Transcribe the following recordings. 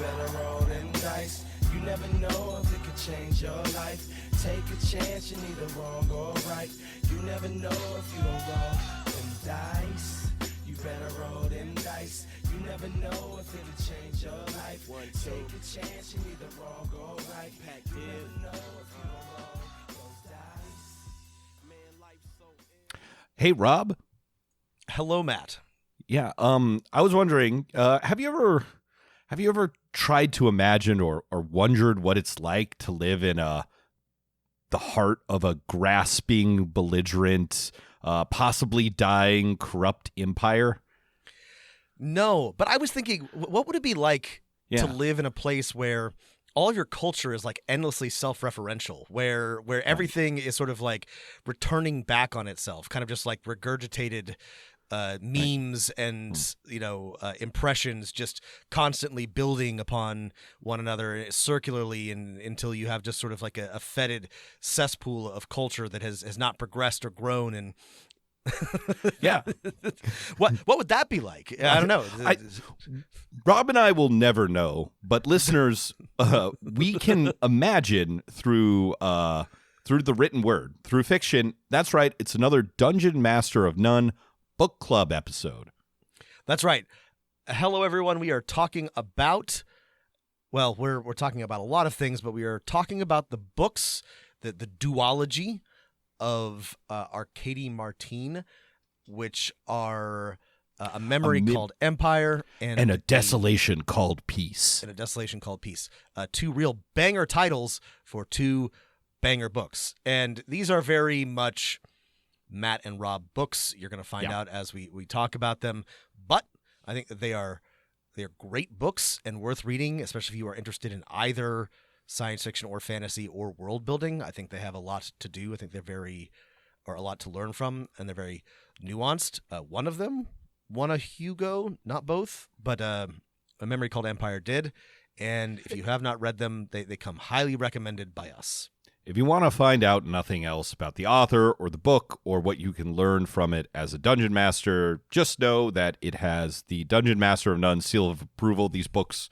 better roll them dice. You never know if it could change your life. Take a chance, you're neither wrong or right. You never know if you don't roll them dice. You better roll them dice. You never know if it could change your life. Take a chance, you're neither wrong or right. You never know if you don't roll those dice. Man, life's so Hey, Rob. Hello, Matt. Yeah. I was wondering, have you ever tried to imagine or wondered what it's like to live in the heart of a grasping, belligerent, possibly dying, corrupt empire? No, but I was thinking, what would it be like to live in a place where all of your culture is like endlessly self-referential, where everything is sort of like returning back on itself, kind of just like regurgitated memes and impressions, just constantly building upon one another circularly, and until you have just sort of like a fetid cesspool of culture that has not progressed or grown. And Yeah. what would that be like? I don't know. Rob and I will never know, but listeners, we can imagine through the written word, through fiction. That's right. It's another Dungeon Master of None book club episode. That's right. Hello, everyone. We are talking about, well, we're talking about a lot of things, but we are talking about the books, the duology of Arkady Martine, which are a memory called Empire and a desolation called Peace. And a desolation called Peace. Two real banger titles for two banger books. And these are very much Matt and Rob books. You're going to find out as we talk about them. But I think that they're great books and worth reading, especially if you are interested in either science fiction or fantasy or world building. I think they have a lot to do. I think a lot to learn from, and they're very nuanced. One of them won a Hugo, not both, but A Memory Called Empire did. And if you have not read them, they come highly recommended by us. If you want to find out nothing else about the author or the book or what you can learn from it as a Dungeon Master, just know that it has the Dungeon Master of None seal of approval. These books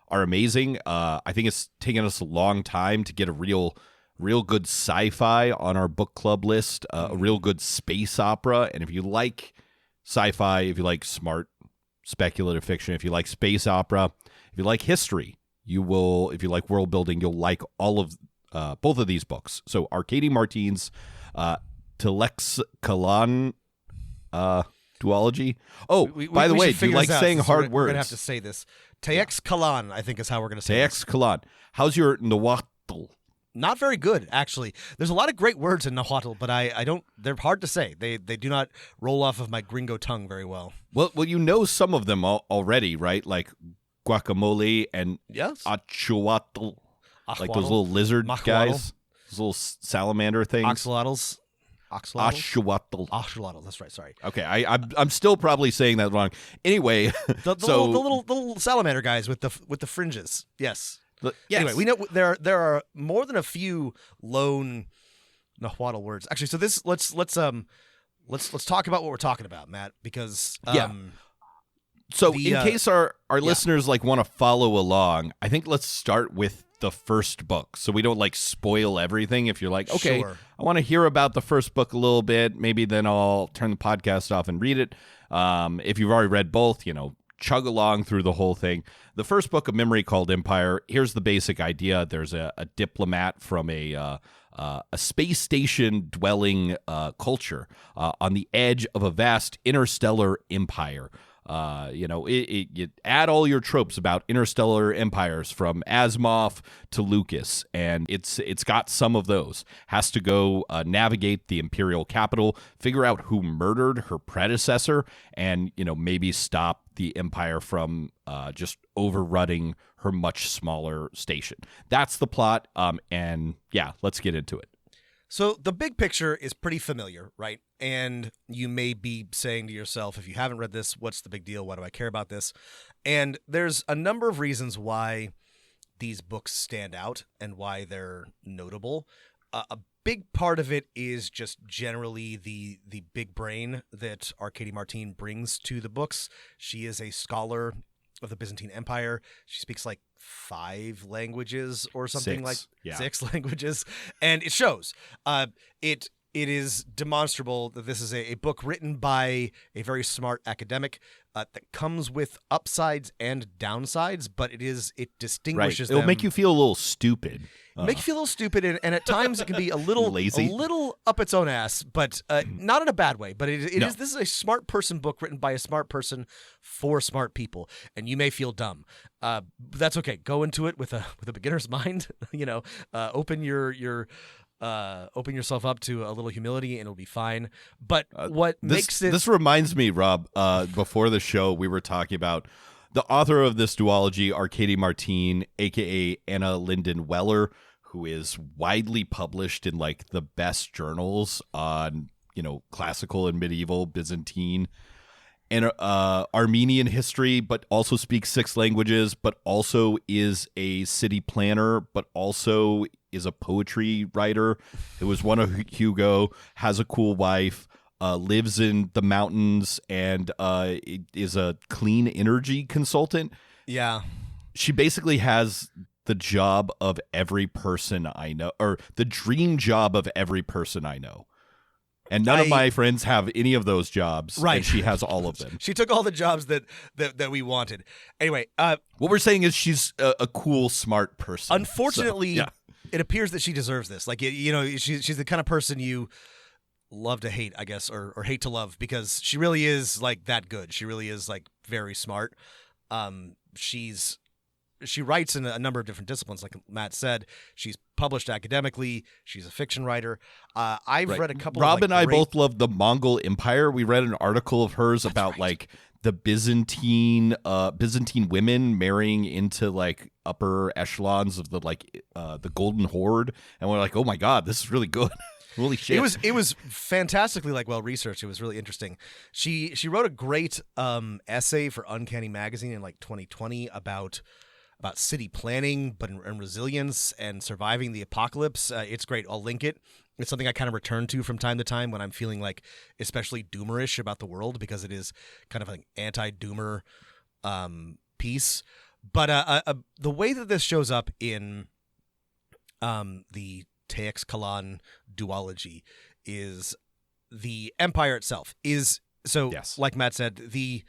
are amazing. I think it's taken us a long time to get a real good sci-fi on our book club list, a real good space opera. And if you like sci-fi, if you like smart speculative fiction, if you like space opera, if you like history, you will. If you like world building, you'll like all of both of these books. So Arkady Martine's Teixcalaan Duology. Oh, by the way, do you like saying hard words? We're going to have to say this. Teixcalaan, I think, is how we're going to say it. Teixcalaan. How's your Nahuatl? Not very good, actually. There's a lot of great words in Nahuatl, but I don't. They're hard to say. They do not roll off of my gringo tongue very well. Well, you know some of them already, right? Like guacamole and achuatl. Like those little lizard guys, those little salamander things. Axolotls. Axolotl. That's right. Sorry. Okay, I'm still probably saying that wrong. Anyway, the little salamander guys with the fringes. Yes. Yes. Anyway, we know there are more than a few lone Nahuatl words. Actually, so let's talk about what we're talking about, Matt, because So in case our listeners want to follow along, I think let's start with the first book, so we don't spoil everything. If you're okay, sure, I want to hear about the first book a little bit, maybe then I'll turn the podcast off and read it. If you've already read both, chug along through the whole thing. The first book, A Memory Called Empire. Here's the basic idea. There's a diplomat from a space station dwelling culture on the edge of a vast interstellar empire. You add all your tropes about interstellar empires from Asimov to Lucas, and it's got some of those. Has to go navigate the imperial capital, figure out who murdered her predecessor, and maybe stop the empire from just overrunning her much smaller station. That's the plot, and let's get into it. So the big picture is pretty familiar, right? And you may be saying to yourself, if you haven't read this, what's the big deal? Why do I care about this? And there's a number of reasons why these books stand out and why they're notable. A big part of it is just generally the big brain that Arkady Martine brings to the books. She is a scholar of the Byzantine Empire. She speaks like 5 languages or something, like 6 languages, and it shows. It is demonstrable that this is a book written by a very smart academic that comes with upsides and downsides, but it distinguishes them. It'll make you feel a little stupid. Make you feel a little stupid, and at times it can be a little lazy, a little up its own ass, but not in a bad way. But it is. This is a smart person book written by a smart person for smart people, and you may feel dumb. That's okay. Go into it with a beginner's mind. Open yourself up to a little humility, and it'll be fine. But this reminds me, Rob. Before the show, we were talking about the author of this duology, Arkady Martine, aka Anna Linden Weller, who is widely published in like the best journals on classical and medieval Byzantine and Armenian history, but also speaks 6 languages, but also is a city planner, but also is a poetry writer. It was one of Hugo, has a cool wife, lives in the mountains, and is a clean energy consultant. Yeah. She basically has the job of every person I know, or the dream job of every person I know. And none of my friends have any of those jobs, right? And she has all of them. She took all the jobs that we wanted. Anyway, what we're saying is she's a cool, smart person. Unfortunately, it appears that she deserves this. Like, she's the kind of person you love to hate, I guess, or hate to love, because she really is like that good. She really is like very smart. She writes in a number of different disciplines, like Matt said. She's published academically. She's a fiction writer. I've read a couple. Rob and I both love the Mongol Empire. We read an article of hers about like the Byzantine women marrying into like upper echelons of the Golden Horde, and we're like, oh my god, this is really good. Holy shit! It was fantastically well researched. It was really interesting. She wrote a great essay for Uncanny Magazine in like 2020 about city planning, and resilience and surviving the apocalypse. It's great. I'll link it. It's something I kind of return to from time to time when I'm feeling like especially doomerish about the world, because it is kind of an anti-doomer piece. But the way that this shows up in the Teixcalaan Duology is the empire itself is so. Yes. Like Matt said, the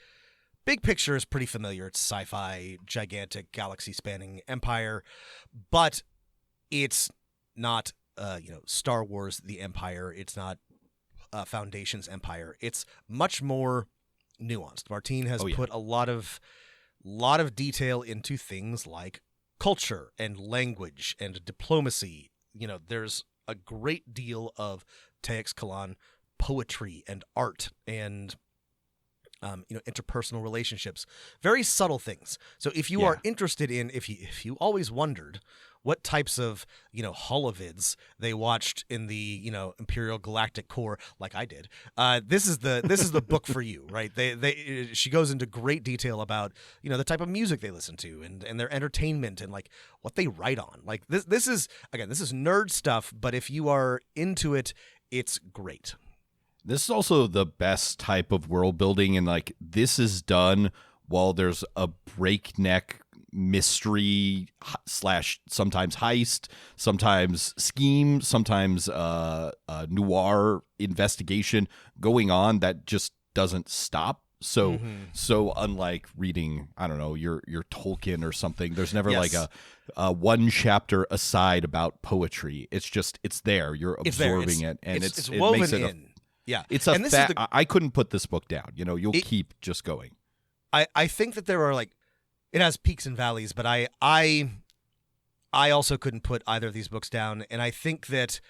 big picture is pretty familiar. It's sci-fi, gigantic, galaxy-spanning empire, but it's not, Star Wars, the Empire. It's not Foundation's Empire. It's much more nuanced. Martine has put a lot of detail into things like culture and language and diplomacy. There's a great deal of Teixcalaan poetry and art and interpersonal relationships, very subtle things. So if you are interested in, if you always wondered what types of, holovids they watched in the, Imperial Galactic Core, like I did, this is the book for you, right? She goes into great detail about, the type of music they listen to and their entertainment and like what they write on. Like this is nerd stuff, but if you are into it, it's great. This is also the best type of world building, and like this is done while there's a breakneck mystery / sometimes heist, sometimes scheme, sometimes noir investigation going on that just doesn't stop. So unlike reading, I don't know, your Tolkien or something, there's never like a one chapter aside about poetry. It's there. You're absorbing it, and it's woven makes it in. It's I couldn't put this book down. You'll keep just going. I think that there are it has peaks and valleys, but I also couldn't put either of these books down. And I think that,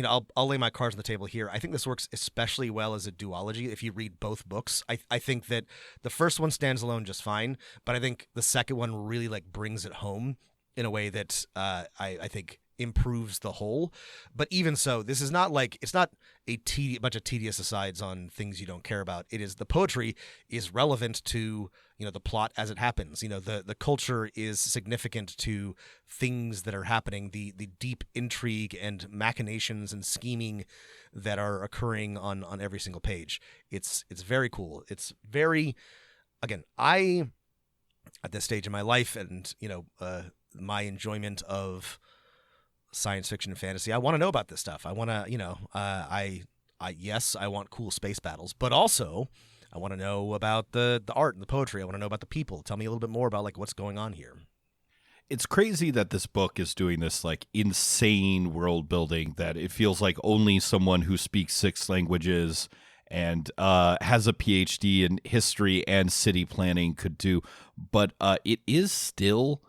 I'll lay my cards on the table here. I think this works especially well as a duology if you read both books. I think that the first one stands alone just fine, but I think the second one really brings it home in a way that I think improves the whole. But even so, this is not it's not a bunch of tedious asides on things you don't care about. It is, the poetry is relevant to the plot as it happens. The culture is significant to things that are happening, the deep intrigue and machinations and scheming that are occurring on every single page. It's very cool. It's very, again, I at this stage in my life, and my enjoyment of science fiction and fantasy, I want to know about this stuff. I want to, yes, I want cool space battles, but also I want to know about the art and the poetry. I want to know about the people. Tell me a little bit more about like what's going on here. It's crazy that this book is doing this like insane world building that it feels like only someone who speaks 6 languages and has a PhD in history and city planning could do. But it is still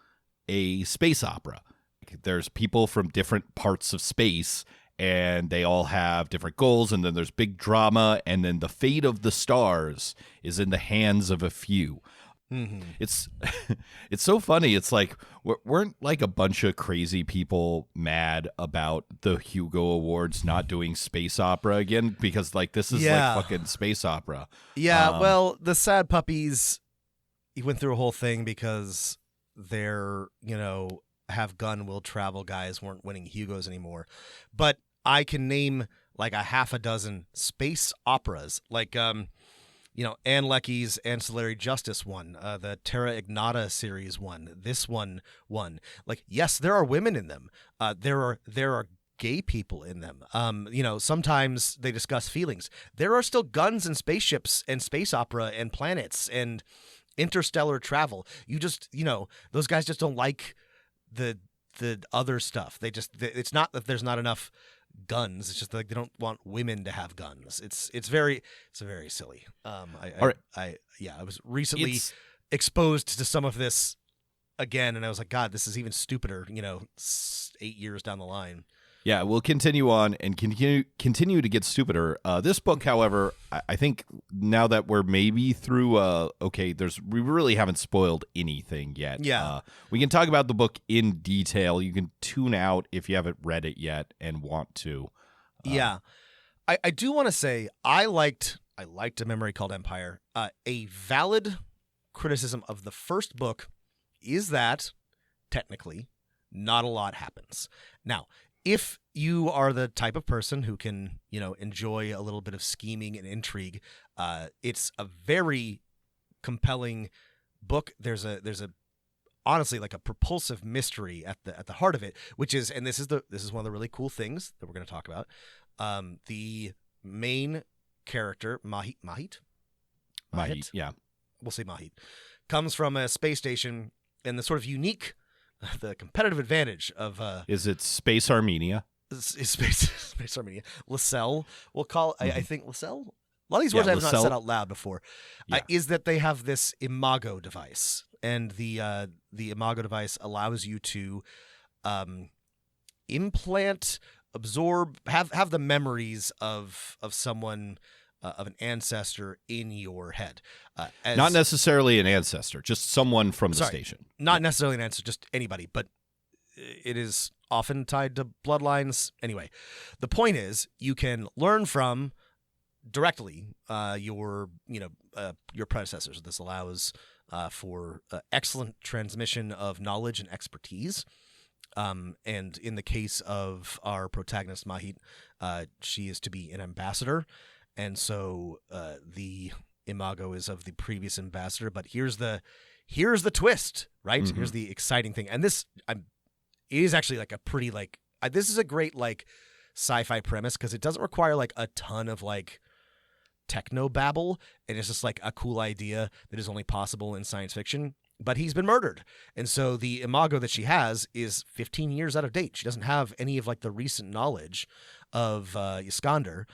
a space opera. There's people from different parts of space, and they all have different goals, and then there's big drama, and then the fate of the stars is in the hands of a few. Mm-hmm. It's so funny. It's like weren't like a bunch of crazy people mad about the Hugo Awards not doing space opera again, because like this is like fucking space opera. Yeah, well, the Sad Puppies, he went through a whole thing because their have gun will travel guys weren't winning Hugos anymore. But I can name like a half a dozen space operas, like Anne Leckie's Ancillary Justice won, the Terra Ignata series won, this one won. Like, yes, there are women in them. There are gay people in them. Sometimes they discuss feelings. There are still guns and spaceships and space opera and planets and interstellar travel. You just, those guys just don't like the other stuff. It's not that there's not enough guns. It's just like they don't want women to have guns. It's very silly. I was recently exposed to some of this again, and I was like, God, this is even stupider. 8 years down the line. Yeah, we'll continue on and continue to get stupider. This book, however, I think now that we're maybe through, we really haven't spoiled anything yet. Yeah. We can talk about the book in detail. You can tune out if you haven't read it yet and want to. Yeah. I do want to say I liked A Memory Called Empire. A valid criticism of the first book is that, technically, not a lot happens. Now, if you are the type of person who can, enjoy a little bit of scheming and intrigue, it's a very compelling book. There's honestly like a propulsive mystery at the heart of it, which is, and this is one of the really cool things that we're going to talk about. The main character, Mahit, yeah, we'll say Mahit, comes from a space station, and the sort of unique. The competitive advantage of is it Space Armenia? Is Space Armenia. Lassell, we'll call I think Lassell. A lot of these words I have not said out loud before. Is that they have this imago device, and the imago device allows you to implant, absorb, have the memories of someone. Of an ancestor in your head. Not necessarily an ancestor, just someone from the station. Not necessarily an ancestor, just anybody, but it is often tied to bloodlines. Anyway, the point is you can learn from directly your predecessors. This allows for excellent transmission of knowledge and expertise. And in the case of our protagonist, Mahit, she is to be an ambassador. And so the imago is of the previous ambassador, but here's the twist, right? Mm-hmm. Here's the exciting thing, and it is actually like a pretty this is a great like sci-fi premise because it doesn't require like a ton of like techno babble, and it's just like a cool idea that is only possible in science fiction. But he's been murdered, and so the imago that she has is 15 years out of date. She doesn't have any of like the recent knowledge of Iskander,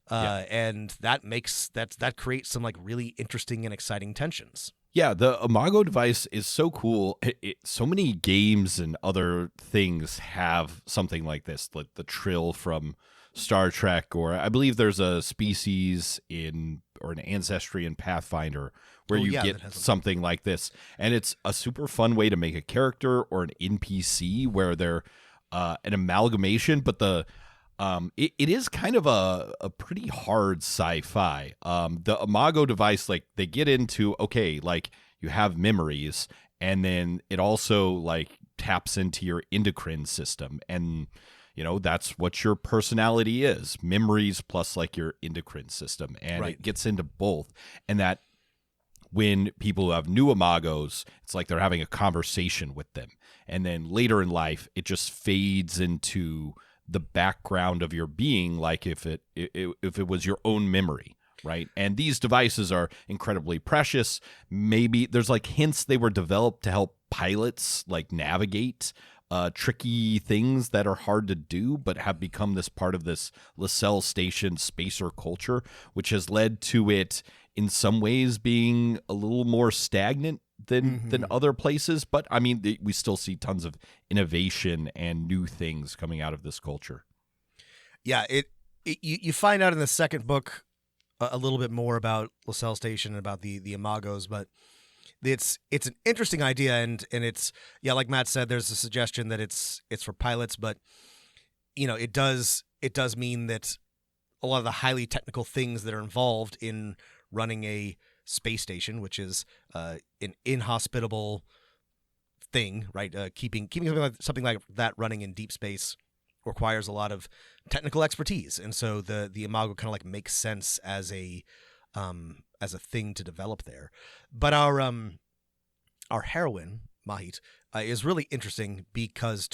and that creates some like really interesting and exciting tensions. Yeah, the imago device is so cool. So many games and other things have something like this, like the Trill from Star Trek, or I believe there's a species or an ancestry in Pathfinder where you get something like this, and it's a super fun way to make a character or an NPC where they're an amalgamation, but it is kind of a pretty hard sci-fi. The imago device, like they get into, okay, like you have memories, and then it also like taps into your endocrine system, and that's what your personality is, memories plus like your endocrine system, and It gets into both. And that when people who have new imagos, it's like they're having a conversation with them. And then later in life, it just fades into the background of your being, like if it was your own memory, right? And these devices are incredibly precious. Maybe there's like hints they were developed to help pilots like navigate tricky things that are hard to do, but have become this part of this Lascelles Station spacer culture, which has led to it in some ways being a little more stagnant than other places. But I mean, we still see tons of innovation and new things coming out of this culture. Yeah, you find out in the second book a little bit more about Lascelles Station and about the imagos, but it's an interesting idea, and it's, yeah, like Matt said, there's a suggestion that it's for pilots, but you know, it does mean that a lot of the highly technical things that are involved in running a space station, which is an inhospitable thing, right? Keeping something like that running in deep space requires a lot of technical expertise, and so the imago kind of like makes sense as a thing to develop there. But our heroine Mahit is really interesting because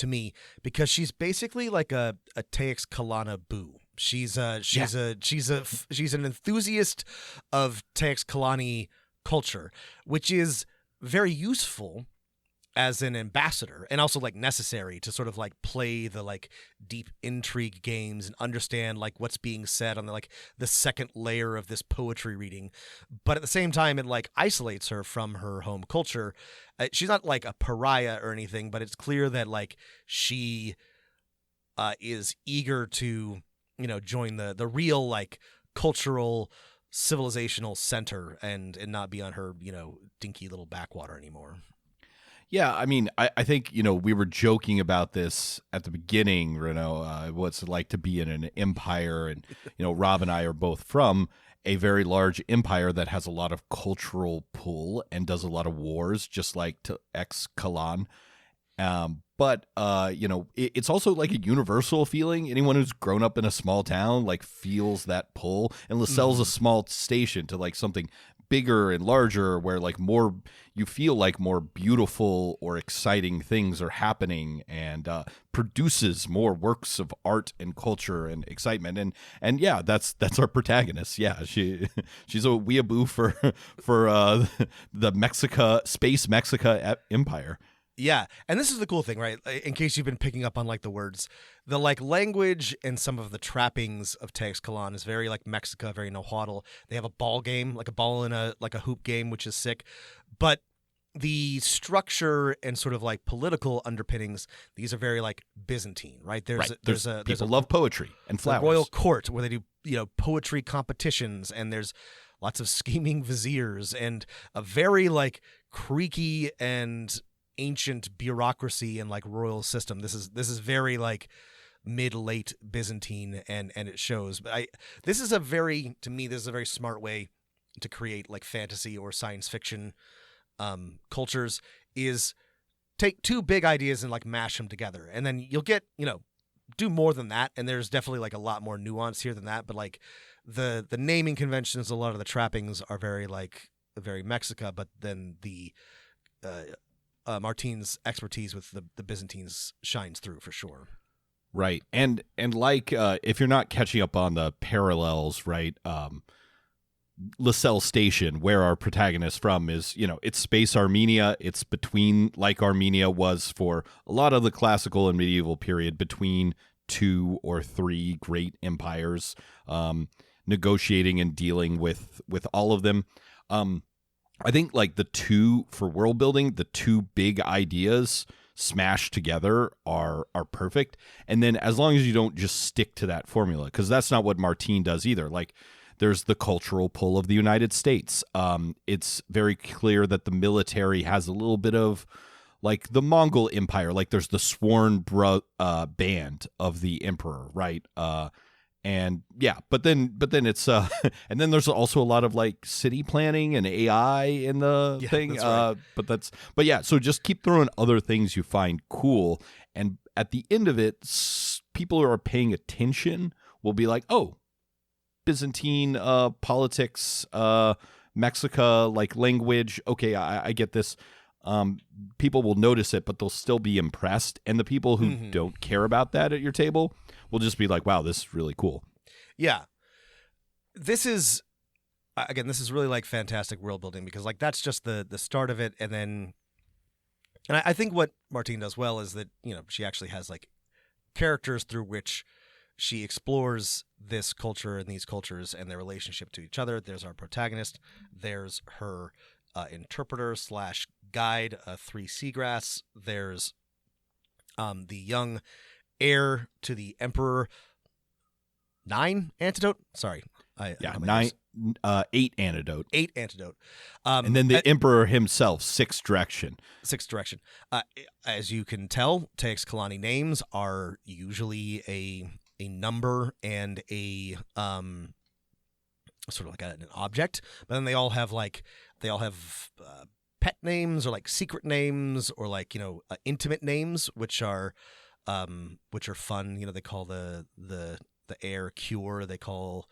she's basically like a Teixcalaan boo. She's an enthusiast of Teixcalaan culture, which is very useful as an ambassador, and also like necessary to sort of like play the like deep intrigue games and understand like what's being said on the second layer of this poetry reading. But at the same time, it like isolates her from her home culture. She's not like a pariah or anything, but it's clear that like she is eager to, you know, join the real like cultural civilizational center and not be on her, you know, dinky little backwater anymore. Yeah, I mean, I think, you know, we were joking about this at the beginning, you know, what's it like to be in an empire. And, you know, Rob and I are both from a very large empire that has a lot of cultural pull and does a lot of wars, just like Teixcalaan. But, you know, it's also like a universal feeling. Anyone who's grown up in a small town, like, feels that pull. And Lascelles a small station to, like, something bigger and larger where, like, more, you feel like more beautiful or exciting things are happening, and produces more works of art and culture and excitement. And yeah, that's our protagonist. Yeah, she's a weeaboo for the Space Mexica Empire. Yeah, and this is the cool thing, right? In case you've been picking up on like the words, the like language and some of the trappings of Teixcalaan is very like Mexica, very Nahuatl. They have a ball game, like a ball in a hoop game, which is sick. But the structure and sort of like political underpinnings, these are very like Byzantine, right? There's people love poetry and flowers. The royal court where they do, you know, poetry competitions, and there's lots of scheming viziers and a very like creaky and ancient bureaucracy and like royal system. This is very like mid-late Byzantine, and it shows. But this is a very smart way to create like fantasy or science fiction cultures, is take two big ideas and like mash them together, and then you'll get, you know, do more than that. And there's definitely like a lot more nuance here than that, but like the naming conventions, a lot of the trappings are very Mexica, but then the Martine's expertise with the Byzantines shines through for sure. Right. And like, if you're not catching up on the parallels, right, Lascelles Station, where our protagonist from, is, you know, it's space Armenia. It's between, like Armenia was for a lot of the classical and medieval period, between two or three great empires, negotiating and dealing with all of them. I think like for world building, the two big ideas smashed together are perfect. And then as long as you don't just stick to that formula, because that's not what Martine does either. Like, there's the cultural pull of the United States. It's very clear that the military has a little bit of like the Mongol Empire. Like, there's the sworn band of the emperor, right? And yeah, but then it's and then there's also a lot of like city planning and AI in the thing. That's right. But yeah, so just keep throwing other things you find cool, and at the end of it, people who are paying attention will be like, oh, Byzantine politics, Mexica like language, okay, I get this. People will notice it, but they'll still be impressed. And the people who don't care about that at your table will just be like, wow, this is really cool. Yeah. This is, again, this is really like fantastic world building, because like that's just the start of it. And I think what Martine does well is that, you know, she actually has like characters through which she explores this culture and these cultures and their relationship to each other. There's our protagonist. There's her interpreter / guide, 3 Seagrass. There's the young heir to the Emperor 9 Antidote. Sorry. 8 Antidote. 8 Antidote. And then the Emperor himself, 6 Direction. 6 Direction. As you can tell, Teixcalaan names are usually a number and a sort of like an object, but then they all have pet names or like secret names or like, you know, intimate names, which are fun. You know, they call the heir Cure. They call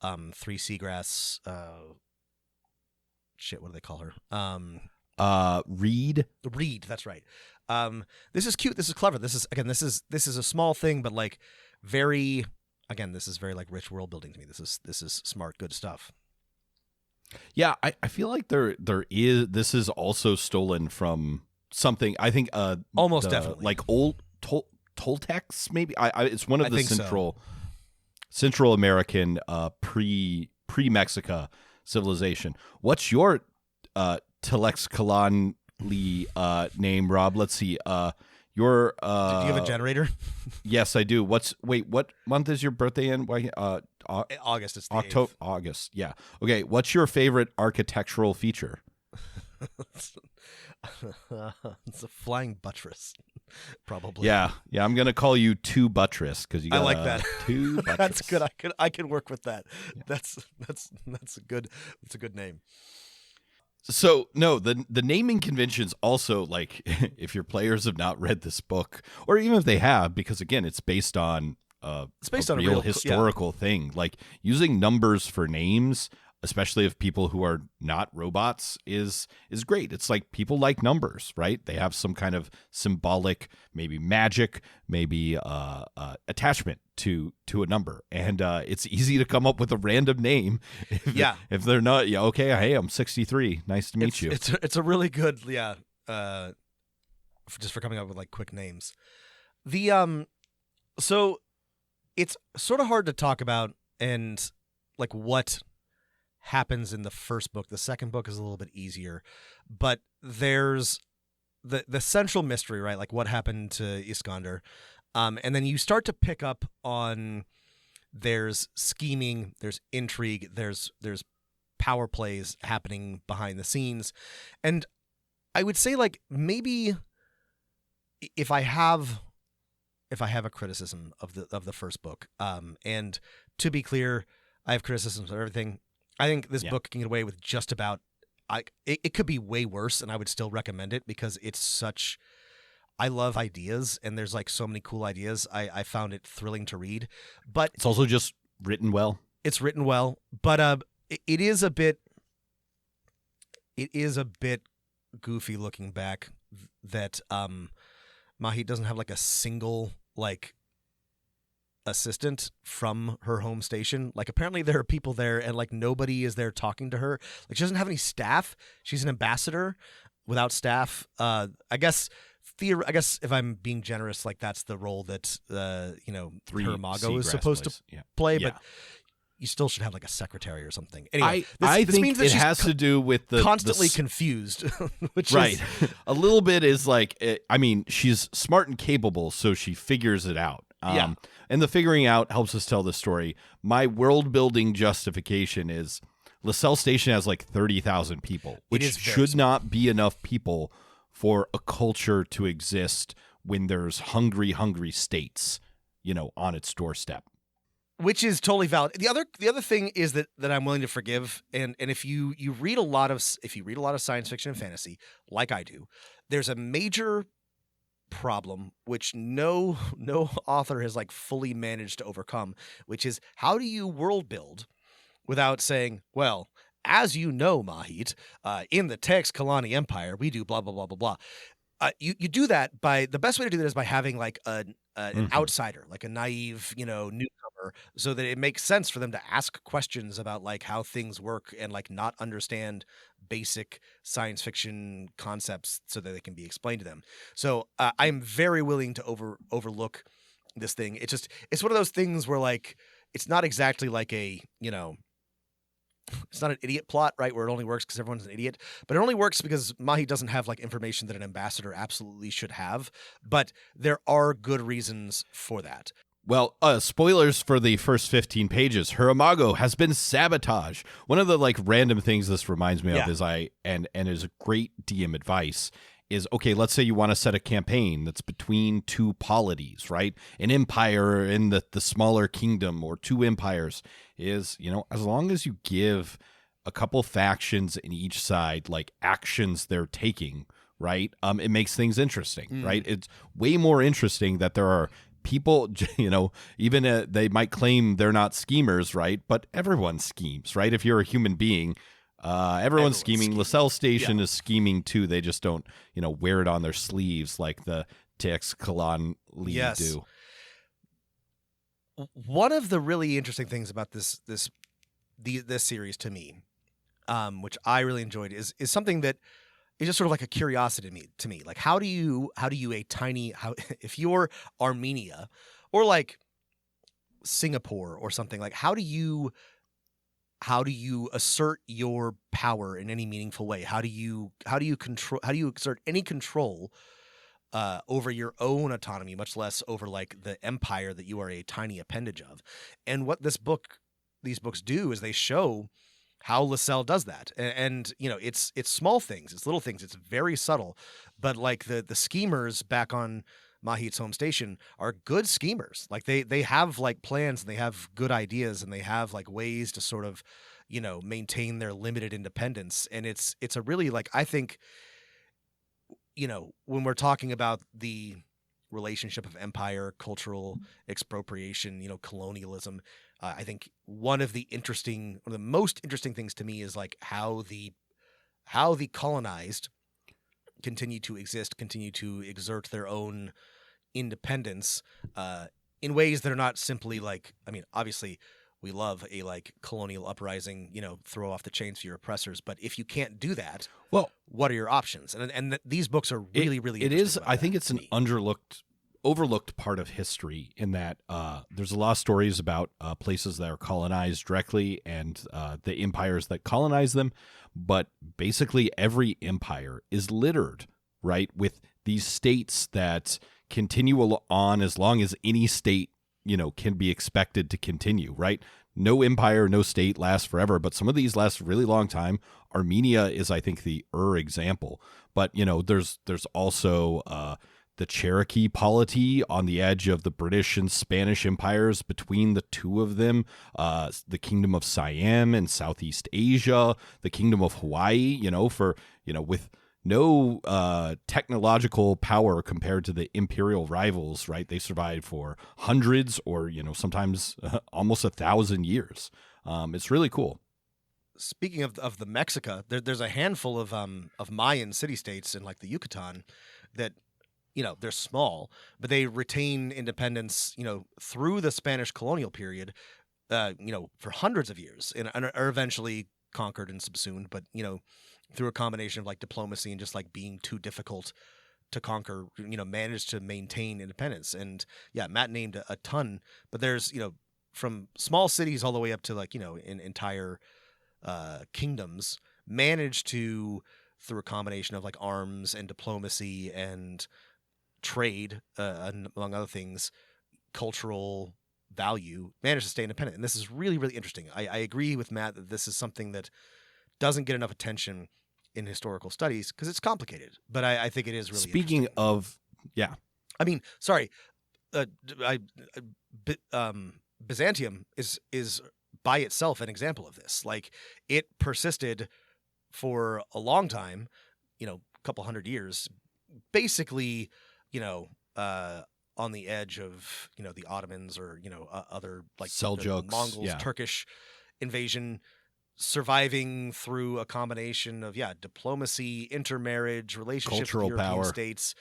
3 Seagrass. What do they call her? Reed. Reed. That's right. This is cute. This is clever. This is a small thing, but like very. Again, this is very like rich world building to me. This is smart, good stuff. Yeah, I feel like this is also stolen from something. I think almost definitely like old Toltecs maybe. It's one of the so. Central American pre Mexica civilization. What's your Teixcalaan name, Rob? Let's see. Your do you have a generator? Yes, I do. What month is your birthday in? Why August. It's the October. 8th. August. Yeah. Okay. What's your favorite architectural feature? It's a flying buttress, probably. Yeah. I'm gonna call you 2 Buttress because you got I like that. 2 Buttress. That's good. I can work with that. Yeah. That's a good name. So no, the naming conventions also, like, if your players have not read this book, or even if they have, because again, it's based on a real historical thing. Like using numbers for names, especially of people who are not robots, is great. It's like people like numbers, right? They have some kind of symbolic, maybe magic, maybe attachment to a number, and it's easy to come up with a random name. If they're not, okay, hey, I'm 63. Nice to meet you. It's a really good, just for coming up with like quick names. So it's sort of hard to talk about and like what happens in the first book. The second book is a little bit easier, but there's the central mystery, right? Like what happened to Iskander. And then you start to pick up on there's scheming, there's intrigue, there's power plays happening behind the scenes. And I would say like maybe if I have a criticism of the first book, and to be clear, I have criticisms of everything. I think this book can get away with just about. It could be way worse, and I would still recommend it because it's such. I love ideas, and there's like so many cool ideas. I found it thrilling to read, but it's also just written well. It's written well, but it is a bit. It is a bit goofy looking back that Mahit doesn't have like a single like assistant from her home station. Like apparently there are people there and like nobody is there talking to her. Like she doesn't have any staff. She's an ambassador without staff. I guess if I'm being generous, like that's the role that her Mago is supposed to play, but you still should have like a secretary or something. Anyway, I think it has to do with the constantly confused, which right. is a little bit is like, I mean, she's smart and capable, so she figures it out. And the figuring out helps us tell the story. My world building justification is LaSalle Station has like 30,000 people, which should not be enough people for a culture to exist when there's hungry states, on its doorstep. Which is totally valid. The other thing is that I'm willing to forgive, and if you read a lot of science fiction and fantasy, like I do, there's a major problem which no author has like fully managed to overcome, which is how do you world build without saying, well, as you know, Mahit, in the Teixcalaan Empire, we do blah, blah, blah, blah, blah. You do that by, the best way to do that is by having like an outsider, like a naive, newcomer, so that it makes sense for them to ask questions about like how things work and like not understand basic science fiction concepts so that they can be explained to them. So I'm very willing to overlook this thing. It's one of those things where like, it's not exactly like it's not an idiot plot, right? Where it only works because everyone's an idiot, but it only works because Mahi doesn't have like information that an ambassador absolutely should have. But there are good reasons for that. Well, spoilers for the first 15 pages. Her imago has been sabotaged. One of the like random things this reminds me of is and is a great DM advice is, okay, let's say you want to set a campaign that's between two polities, right? An empire in the smaller kingdom, or two empires, is, as long as you give a couple factions in each side like actions they're taking, right? It makes things interesting, right? It's way more interesting that there are people, even they might claim they're not schemers, right? But everyone schemes, right? If you're a human being, everyone's scheming. LaSalle Station is scheming too. They just don't, wear it on their sleeves like the Teixcalaan League do. One of the really interesting things about this series to me, which I really enjoyed, is something that is just sort of like a curiosity to me. Like, how do you if you're Armenia or like Singapore or something, like how do you assert your power in any meaningful way? How do you exert any control over your own autonomy, much less over like the empire that you are a tiny appendage of? And what these books do is they show how LaSalle does that. And it's small things, it's little things, it's very subtle, but like the schemers back on Mahit's home station are good schemers. Like they have like plans and they have good ideas and they have like ways to sort of, maintain their limited independence. And it's a really, like, I think, when we're talking about the relationship of empire, cultural expropriation, colonialism, I think one of the most interesting things to me is like how the colonized continue to exist, continue to exert their own independence in ways that are not simply like, I mean, obviously we love a like colonial uprising, throw off the chains for your oppressors. But if you can't do that, well, what are your options? And these books are really, really interesting. It is. I think it's an overlooked part of history in that there's a lot of stories about places that are colonized directly and the empires that colonize them. But basically every empire is littered, right, with these states that continue on as long as any state, can be expected to continue, right? No empire, no state lasts forever, but some of these last a really long time. Armenia is, I think, the example. But, there's also the Cherokee polity on the edge of the British and Spanish empires between the two of them, the Kingdom of Siam in Southeast Asia, the Kingdom of Hawaii, with no technological power compared to the imperial rivals, right? They survived for hundreds or, sometimes almost 1,000 years. It's really cool. Speaking of the Mexica, there's a handful of Mayan city-states in like the Yucatan that, they're small, but they retain independence, through the Spanish colonial period, for hundreds of years and are eventually conquered and subsumed. But, through a combination of like diplomacy and just like being too difficult to conquer, managed to maintain independence. And yeah, Matt named a ton, but there's, from small cities all the way up to like, in entire kingdoms, managed to, through a combination of like arms and diplomacy and trade, among other things, cultural value, managed to stay independent. And this is really, really interesting. I agree with Matt that this is something that doesn't get enough attention in historical studies because it's complicated, but I think it is really Speaking of, yeah. I mean, sorry, Byzantium is by itself an example of this. Like, it persisted for a long time, a couple hundred years, basically, on the edge of, the Ottomans or, other like Seljuks, the Mongols, Turkish invasion. surviving through a combination of diplomacy, intermarriage, relationships Cultural with European power. states,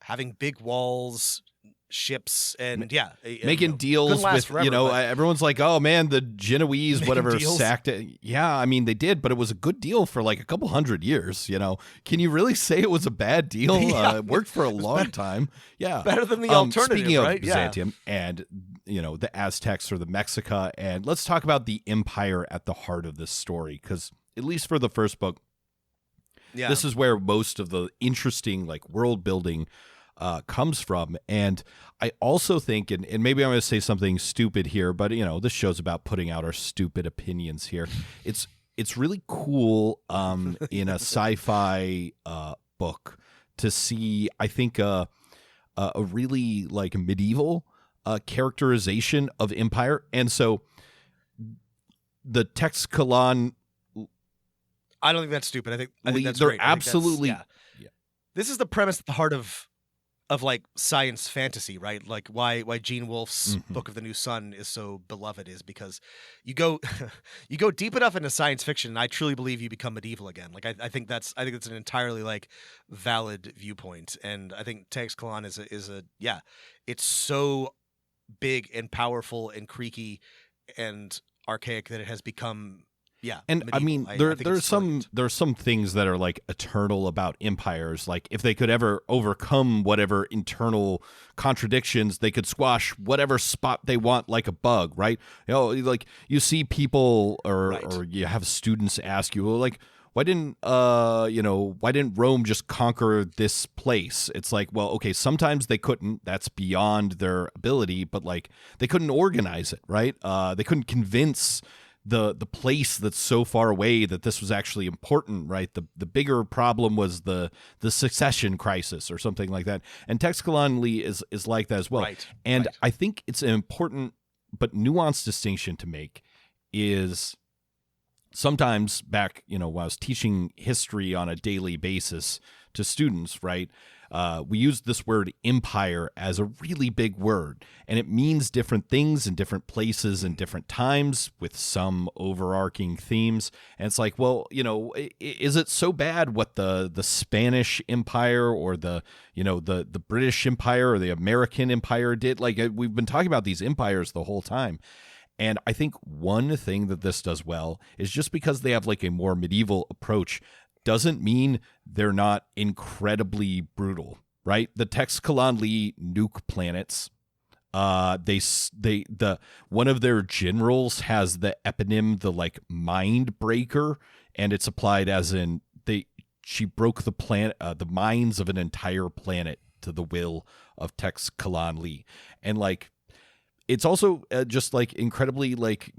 having big walls, ships, and making deals couldn't last with forever, but everyone's like, oh man, the Genoese making whatever deals. sacked it. Yeah, I mean they did, but it was a good deal for like a couple hundred years. Can you really say it was a bad deal? Yeah. It worked for a long time. Yeah, better than the alternative. Speaking of right? Byzantium and the Aztecs or the Mexica, and let's talk about the empire at the heart of this story, because at least for the first book, this is where most of the interesting like world building comes from. And I also think, and maybe I'm going to say something stupid here, but this show's about putting out our stupid opinions here. It's really cool in a sci-fi book to see, I think, a really like medieval characterization of empire. And so the Teixcalaan, I don't think that's stupid. I think that's they're great. I think absolutely. This is the premise at the heart of like science fantasy, right? Like why Gene Wolfe's Book of the New Sun is so beloved is because you go deep enough into science fiction, and I truly believe you become medieval again. Like I think that's an entirely like valid viewpoint, and I think Teixcalaan is a it's so big and powerful and creaky and archaic that it has become. Yeah, and medieval. I mean, there's some things that are like eternal about empires. Like if they could ever overcome whatever internal contradictions, they could squash whatever spot they want like a bug, right? Like you see people or you have students ask you, well, like, why didn't Rome just conquer this place? It's like, well, okay, sometimes they couldn't. That's beyond their ability, but like they couldn't organize it, right? They couldn't convince the place that's so far away that this was actually important, right? The bigger problem was the succession crisis or something like that. And Teixcalaan is like that as well. Right. And right. I think it's an important but nuanced distinction to make is sometimes back, when I was teaching history on a daily basis to students, right? We used this word empire as a really big word, and it means different things in different places and different times with some overarching themes. And it's like, well, is it so bad what the Spanish Empire or the British Empire or the American Empire did? Like we've been talking about these empires the whole time. And I think one thing that this does well is just because they have like a more medieval approach doesn't mean they're not incredibly brutal, right? The Teixcalaan nuke planets. One of their generals has the eponym, the like mind breaker, and it's applied as in she broke the minds of an entire planet to the will of Teixcalaan. And like, it's also just like incredibly like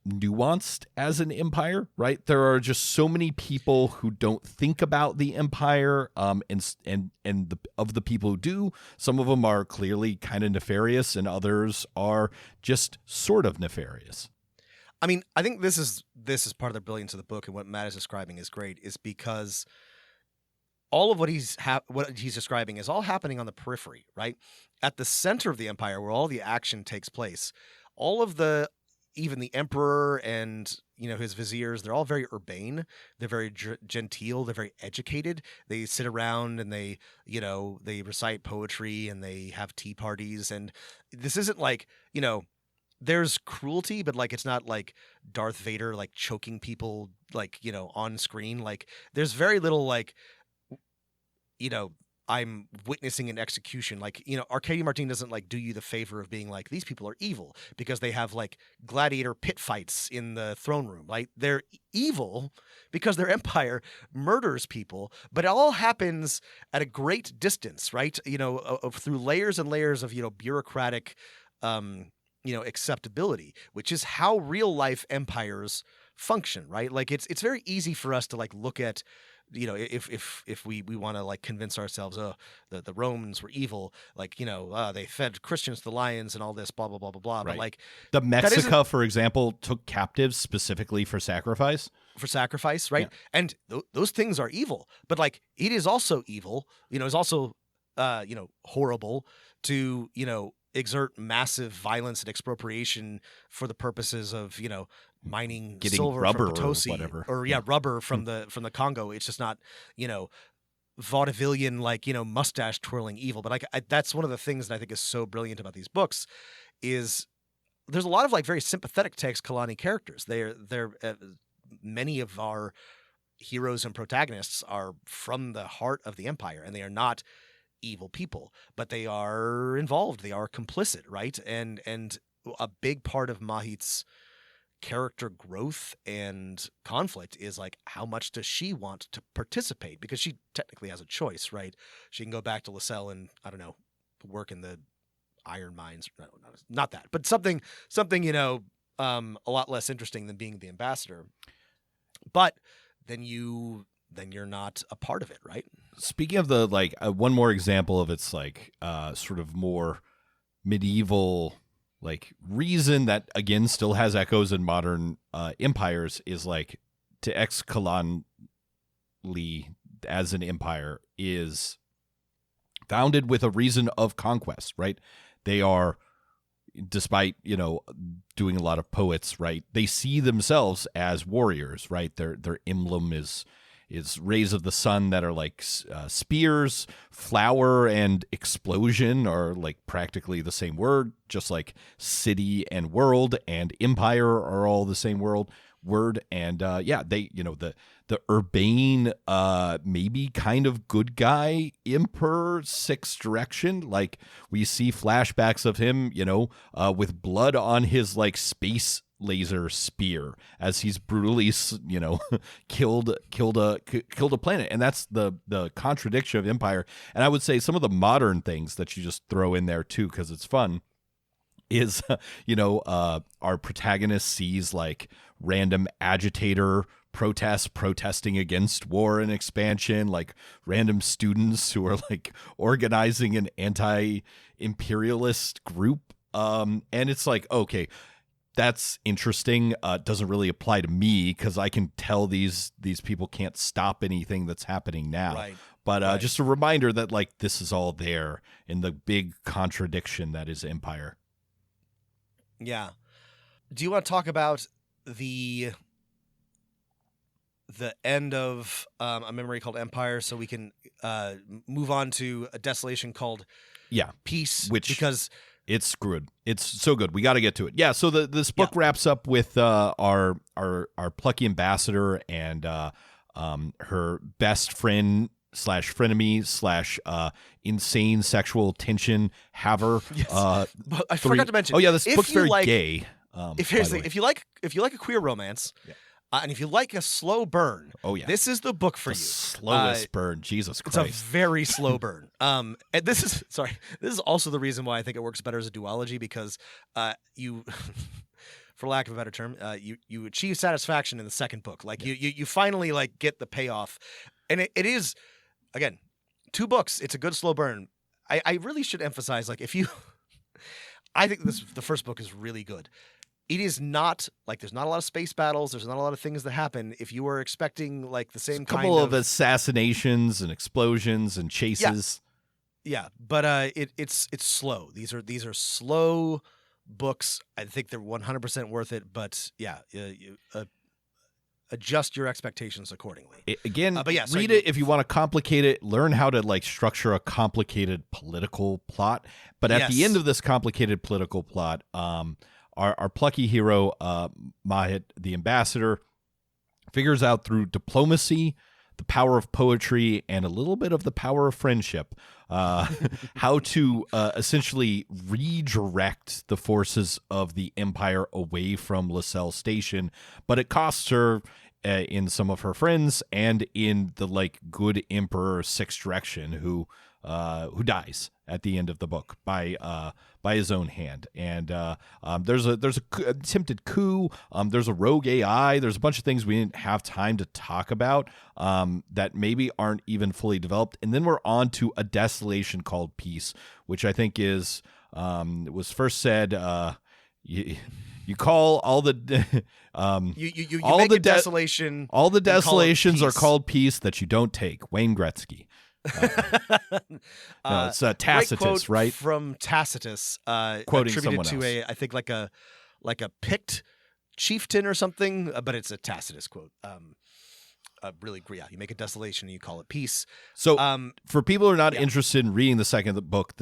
nuanced as an empire, right? There are just so many people who don't think about the empire, of the people who do, some of them are clearly kind of nefarious, and others are just sort of nefarious. I mean, I think this is part of the brilliance of the book, and what Matt is describing is great, is because all of what he's describing is all happening on the periphery, right? At the center of the empire, where all the action takes place, all of even the emperor and his viziers, they're all very urbane. They're very genteel. They're very educated. They sit around and they recite poetry and they have tea parties. And this isn't like there's cruelty, but like it's not like Darth Vader like choking people like on screen. Like there's very little like I'm witnessing an execution. Like, Arkady Martine doesn't like do you the favor of being like, these people are evil because they have like gladiator pit fights in the throne room. Like they're evil because their empire murders people, but it all happens at a great distance, right? Through layers and layers of, bureaucratic, acceptability, which is how real life empires function, right? Like it's very easy for us to like look at, if we want to like convince ourselves, the Romans were evil, like they fed Christians to the lions and all this, blah blah blah blah blah. Right. But like the Mexica, for example, took captives specifically for sacrifice. Right? Yeah. And those things are evil, but like it is also evil. It's also horrible to exert massive violence and expropriation for the purposes of mining getting silver rubber from Potosi, or whatever. or rubber from the Congo. It's just not, vaudevillian, mustache twirling evil. But that's one of the things that I think is so brilliant about these books is there's a lot of very sympathetic Teixcalaan characters. They're many of our heroes and protagonists are from the heart of the Empire, and they are not evil people, but they are involved. They are complicit, right? And a big part of Mahit's character growth and conflict is how much does she want to participate, because she technically has a choice, right? She can go back to Lascelles and, I don't know, work in the iron mines. No, not that, but something a lot less interesting than being the ambassador. But then you're not a part of it, right? Speaking of the one more example of its sort of more medieval reason that again still has echoes in modern empires is Teixcalaan as an empire is founded with a reason of conquest, right? They are, despite doing a lot of poets, right? They see themselves as warriors, right? Their emblem is rays of the sun that are spears. Flower and explosion are practically the same word, just like city and world and empire are all the same word. And they the urbane maybe kind of good guy emperor sixth direction, we see flashbacks of him with blood on his space laser spear as he's brutally killed a planet. And that's the contradiction of Empire. And I would say some of the modern things that you just throw in there too, because it's fun, is our protagonist sees random agitator protesting against war and expansion, random students who are organizing an anti-imperialist group, and it's okay, that's interesting. Doesn't really apply to me because I can tell these people can't stop anything that's happening now. Right. But right. Just a reminder that this is all there in the big contradiction that is Empire. Yeah. Do you want to talk about the end of a memory called Empire, so we can move on to a Desolation called Peace? Because it's good. It's so good. We got to get to it. Yeah. So this book wraps up with our plucky ambassador and her best friend / frenemy / insane sexual tension haver. Yes. I forgot to mention. Oh yeah, this book's very gay. If you like a queer romance. Yeah. And if you like a slow burn, this is the book for you. Slowest burn, Jesus Christ! It's a very slow burn. And this is also the reason why I think it works better as a duology, because you, for lack of a better term, you achieve satisfaction in the second book. You finally get the payoff, and it is, again, 2 books. It's a good slow burn. I really should emphasize I think the first book is really good. It is not there's not a lot of space battles. There's not a lot of things that happen. If you were expecting the same couple of assassinations and explosions and chases, but it's slow. These are slow books. I think they're 100% worth it. But adjust your expectations accordingly. Read it if you want to complicate it. Learn how to structure a complicated political plot. But at the end of this complicated political plot, our plucky hero, Mahit, the ambassador, figures out through diplomacy, the power of poetry, and a little bit of the power of friendship, how to essentially redirect the forces of the Empire away from Lascelles Station. But it costs her in some of her friends and in the good Emperor Sixth Direction, who dies at the end of the book by his own hand. And there's a attempted coup. There's a rogue AI. There's a bunch of things we didn't have time to talk about that maybe aren't even fully developed. And then we're on to a Desolation called Peace, which I think is was first said. You call all the you all make the desolation. All the desolations are called peace that you don't take. Wayne Gretzky. No, it's Tacitus, right? From Tacitus, quoting attributed someone to else. I think like a Pict chieftain or something, but it's a Tacitus quote. Really, yeah, you make a desolation and you call it peace. So for people who are not interested in reading the second book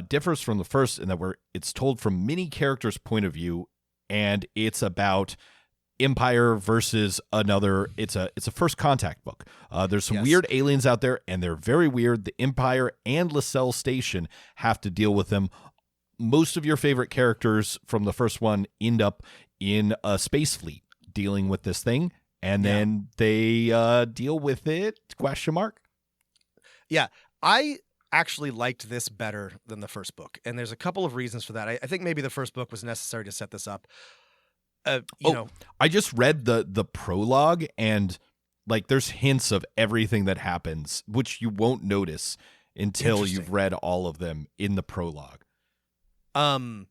differs from the first in that it's told from many characters' point of view, and it's about Empire versus another. It's a first contact book. There's some weird aliens out there, and they're very weird. The Empire and Lascelles Station have to deal with them. Most of your favorite characters from the first one end up in a space fleet dealing with this thing. And then they deal with it, ? Yeah, I actually liked this better than the first book. And there's a couple of reasons for that. I think maybe the first book was necessary to set this up. You know, I just read the prologue, and like there's hints of everything that happens, which you won't notice until you've read all of them in the prologue. Here's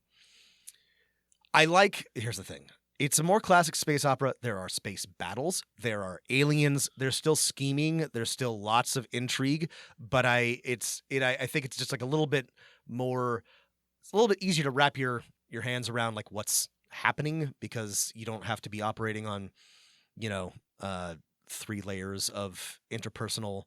the thing. It's a more classic space opera. There are space battles. There are aliens. There's still scheming. There's still lots of intrigue. But I think it's just like a little bit more. It's a little bit easier to wrap your hands around like what's happening, because you don't have to be operating on, 3 layers of interpersonal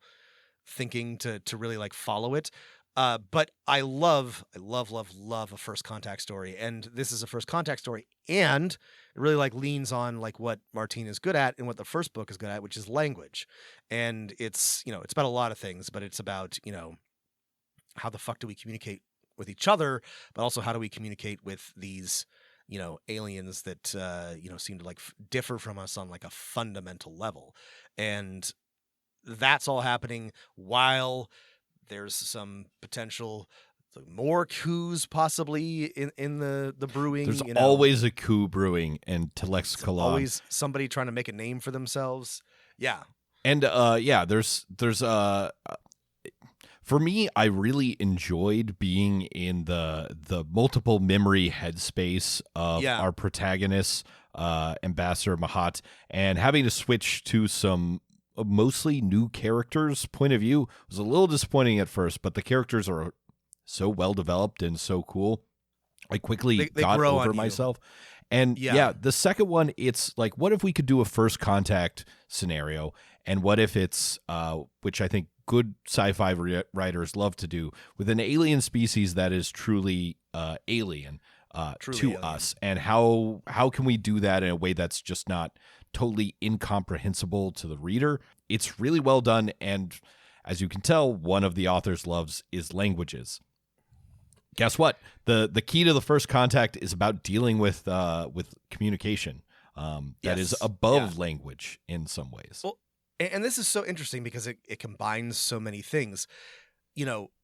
thinking to really like follow it. But I love a first contact story, and this is a first contact story, and it really like leans on like what Martine is good at and what the first book is good at, which is language. And it's it's about a lot of things, but it's about how the fuck do we communicate with each other, but also how do we communicate with these aliens that seem to like differ from us on like a fundamental level, and that's all happening while there's some potential more coups possibly in the brewing. There's always a coup brewing in Teixcalaan. Always somebody trying to make a name for themselves. Yeah. And there's for me, I really enjoyed being in the multiple memory headspace of our protagonist, Ambassador Mahat, and having to switch to some mostly new characters' point of view was a little disappointing at first, but the characters are so well developed and so cool. I quickly got over myself. And the second one, it's like, what if we could do a first contact scenario? And what if it's, which I think good sci-fi writers love to do, with an alien species that is truly alien to us? And how can we do that in a way that's just not totally incomprehensible to the reader? It's really well done, and as you can tell, one of the author's loves is languages. Guess what? The key to the first contact is about dealing with communication that is above language in some ways. Well, and this is so interesting because it combines so many things.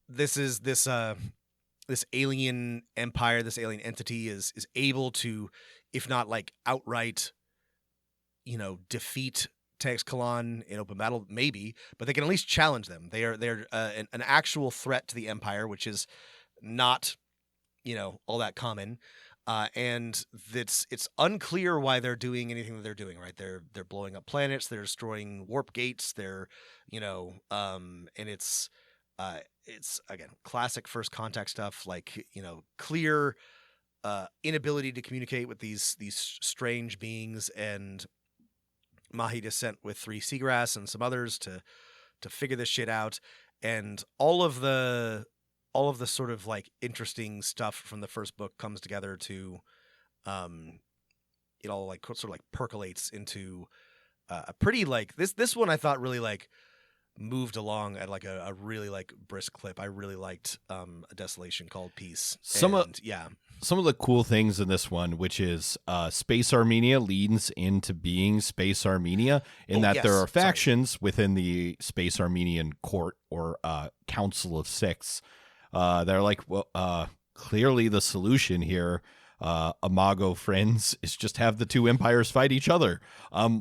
This is this alien empire, this alien entity is able to, if not like outright, defeat Teixcalaan in open battle, maybe, but they can at least challenge them. They're an actual threat to the Empire, which is not, all that common. And it's unclear why they're doing anything that they're doing, right? They're blowing up planets, they're destroying warp gates, they're, and it's again, classic first contact stuff, like, clear inability to communicate with these strange beings, and Mahit is sent with 3 seagrass and some others to figure this shit out. And all of the sort of like interesting stuff from the first book comes together to it all like sort of like percolates into a pretty like this one I thought really like moved along at like a really like brisk clip. I really liked a Desolation Called Peace. Some of the cool things in this one, which is Space Armenia leads into being Space Armenia, in that there are factions within the Space Armenian court or Council of Six that are like, well, clearly the solution here, Imago friends, is just have the 2 empires fight each other,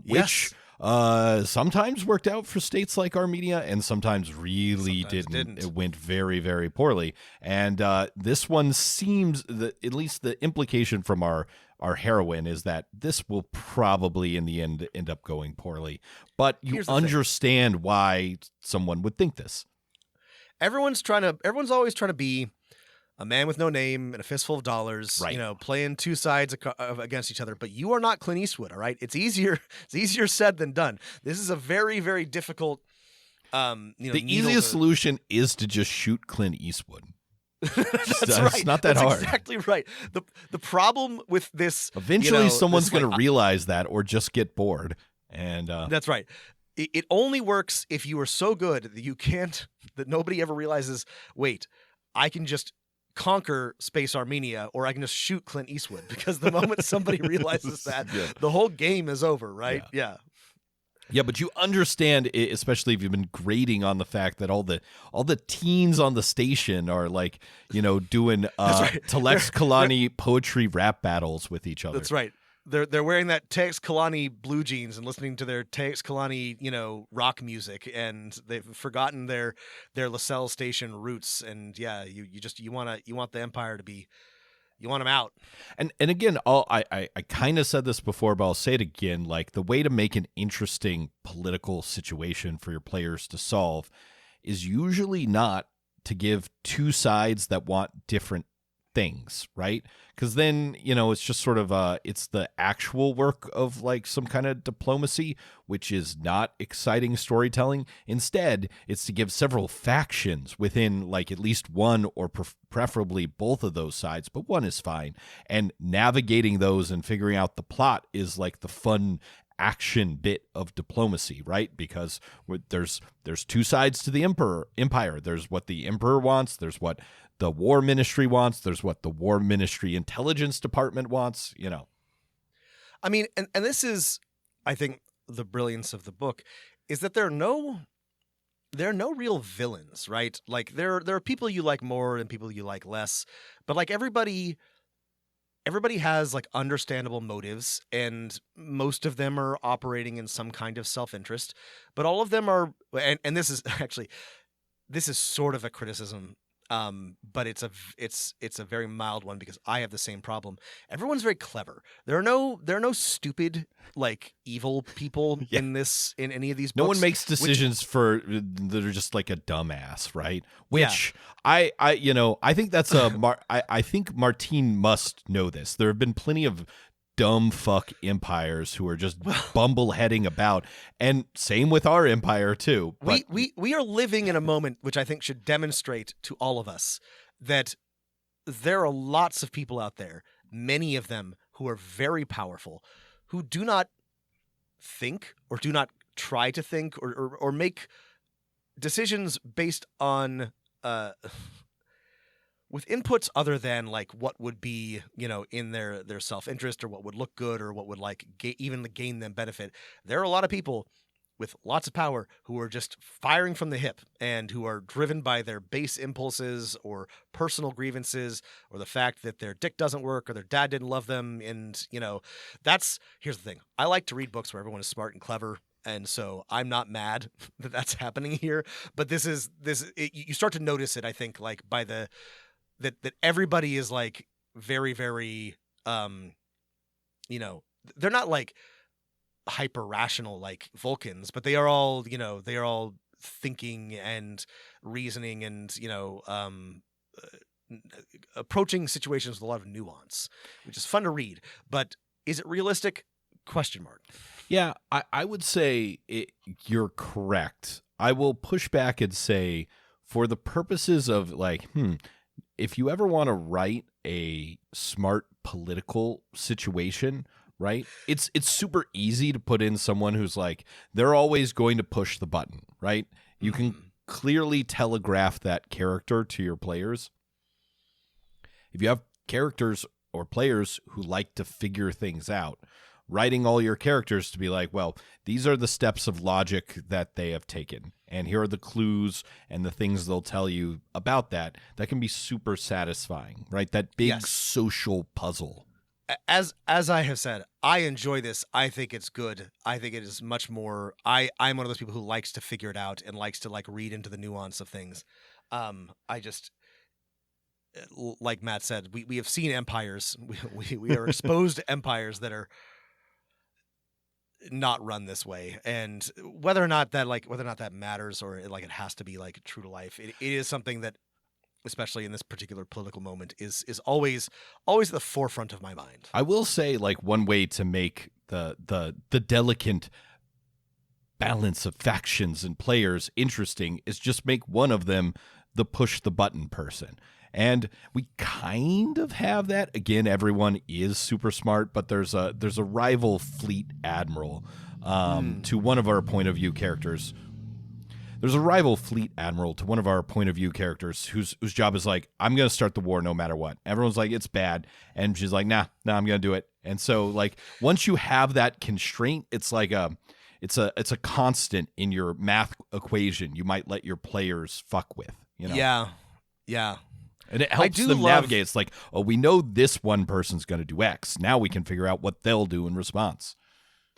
which sometimes worked out for states like Armenia and sometimes didn't. It went very, very poorly. And this one seems that at least the implication from our heroine is that this will probably in the end up going poorly. But you understand why someone would think this. Everyone's always trying to be a man with no name and a fistful of dollars, Right. you know, playing two sides against each other. But you are not Clint Eastwood, all right? It's easier said than done. This is a very, very difficult, The easiest solution is to just shoot Clint Eastwood. That's It's right. not that That's hard. exactly right. The problem with this, Eventually, someone's this, going to like, realize that or just get bored. And that's right. It only works if you are so good that nobody ever realizes, wait, I can just conquer Space Armenia or I can just shoot Clint Eastwood, because the moment somebody realizes that, Yeah. the whole game is over, right? Yeah. Yeah, but you understand, especially if you've been grading on the fact that all the teens on the station are like, doing right. Teixcalaan poetry rap battles with each other. That's right. They're wearing that Teixcalaan blue jeans and listening to their Teixcalaan, rock music, and they've forgotten their LaSalle station roots. And yeah, you want the Empire to be, you want them out. And again, I kind of said this before, but I'll say it again. Like, the way to make an interesting political situation for your players to solve is usually not to give two sides that want different things, right? Because then, it's just sort of it's the actual work of like some kind of diplomacy, which is not exciting storytelling. Instead, it's to give several factions within like at least one or preferably both of those sides, but one is fine. And navigating those and figuring out the plot is like the fun action bit of diplomacy, right? Because there's two sides to the empire. There's what the emperor wants, there's what the war ministry wants, there's what the war ministry intelligence department wants, I mean, and this is, I think, the brilliance of the book is that there are no real villains, right? Like there are people you like more and people you like less, but like everybody has like understandable motives, and most of them are operating in some kind of self-interest, but all of them are, and this is actually, this is sort of a criticism, but it's a very mild one, because I have the same problem. Everyone's very clever. There are no stupid, like, evil people in any of these books. No one makes decisions that are just like a dumbass, right? Which I think that's I think Martine must know this. There have been plenty of dumb fuck empires who are just bumbleheading about, and same with our empire too. But we are living in a moment which I think should demonstrate to all of us that there are lots of people out there, many of them who are very powerful, who do not think or do not try to think or make decisions based on with inputs other than like what would be, in their self-interest, or what would look good, or what would like even gain them benefit. There are a lot of people with lots of power who are just firing from the hip, and who are driven by their base impulses or personal grievances, or the fact that their dick doesn't work or their dad didn't love them. And, here's the thing. I like to read books where everyone is smart and clever. And so I'm not mad that that's happening here. But you start to notice it, I think, like by that everybody is like very, very, they're not like hyper rational like Vulcans, but they are all, they are all thinking and reasoning and, approaching situations with a lot of nuance, which is fun to read. But is it realistic? ? Yeah, I would say you're correct. I will push back and say, for the purposes of like, if you ever want to write a smart political situation, right? It's super easy to put in someone who's like, they're always going to push the button, right? You can clearly telegraph that character to your players. If you have characters or players who like to figure things out, writing all your characters to be like, well, these are the steps of logic that they have taken, and here are the clues and the things they'll tell you about that can be super satisfying, right? That big social puzzle. As I have said, I enjoy this. I think it's good. I think it is much more. I'm one of those people who likes to figure it out and likes to like read into the nuance of things. I just, like Matt said, we have seen empires. We are exposed to empires that are not run this way, and whether or not that matters, or like it has to be like true to life, it is something that especially in this particular political moment, is always at the forefront of my mind. I will say, like, one way to make the delicate balance of factions and players interesting is just make one of them the push the button person. And we kind of have that. Again, everyone is super smart, but there's a rival fleet admiral to one of our point of view characters. There's a rival fleet admiral to one of our point of view characters whose job is like, I'm going to start the war no matter what. Everyone's like, it's bad. And she's like, nah, I'm going to do it. And so, like, once you have that constraint, it's like it's a constant in your math equation you might let your players fuck with, you know? Yeah. And it helps them navigate. It's like, oh, we know this one person's going to do X. Now we can figure out what they'll do in response.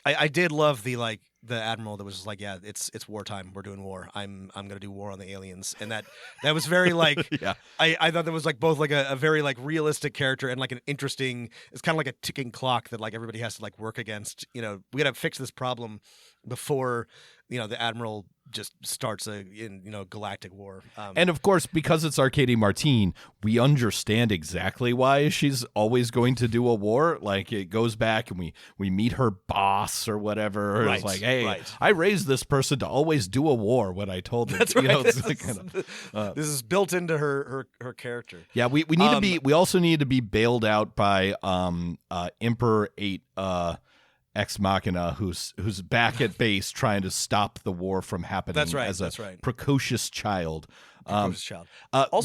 I did love the admiral that was just like, yeah, it's wartime. We're doing war. I'm going to do war on the aliens. And that was very like, yeah. I thought that was like both like a very like realistic character and like an interesting, it's kind of like a ticking clock that like everybody has to like work against. You know, we got to fix this problem before, you know, the admiral just starts a galactic war. And of course, because it's Arkady Martine, we understand exactly why she's always going to do a war. Like, it goes back and we meet her boss or whatever. Right, it's like, hey, I raised this person to always do a war when I told them. That's right. You know, this is built into her character. Yeah, we need to be. We also need to be bailed out by Emperor 8. Ex Machina, who's back at base trying to stop the war from happening. That's right. As that's a right. precocious child. Also,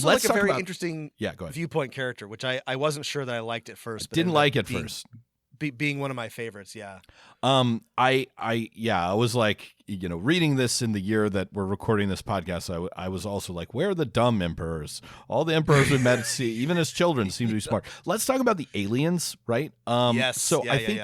like a very interesting go ahead. viewpoint character, which I wasn't sure that I liked at first. But Didn't like it first. Being one of my favorites, yeah. I was like, you know, reading this in the year that we're recording this podcast, I was also like, where are the dumb emperors? All the emperors we met, even as children, seem to be smart. Let's talk about the aliens, right? Yes. So I think.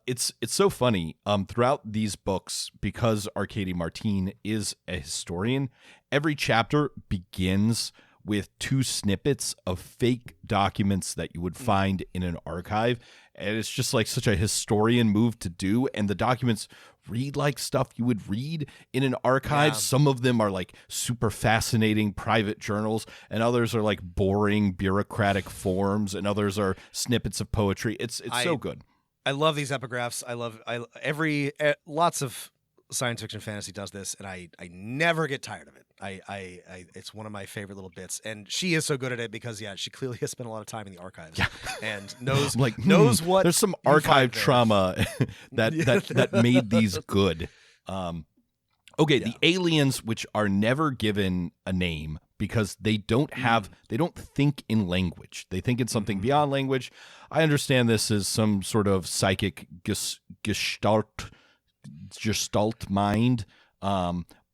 It's so funny throughout these books, because Arkady Martine is a historian. Every chapter begins with 2 snippets of fake documents that you would find in an archive, and it's just like such a historian move to do. And the documents read like stuff you would read in an archive. Yeah. Some of them are like super fascinating private journals, and others are like boring bureaucratic forms, and others are snippets of poetry. It's so good. I love these epigraphs. Lots of science fiction fantasy does this, and I never get tired of it. It's one of my favorite little bits, and she is so good at it because she clearly has spent a lot of time in the archives and knows what. There's some archive trauma that made these good. The aliens, which are never given a name because they don't think in language. They think in something beyond language. I understand this as some sort of psychic gestalt mind.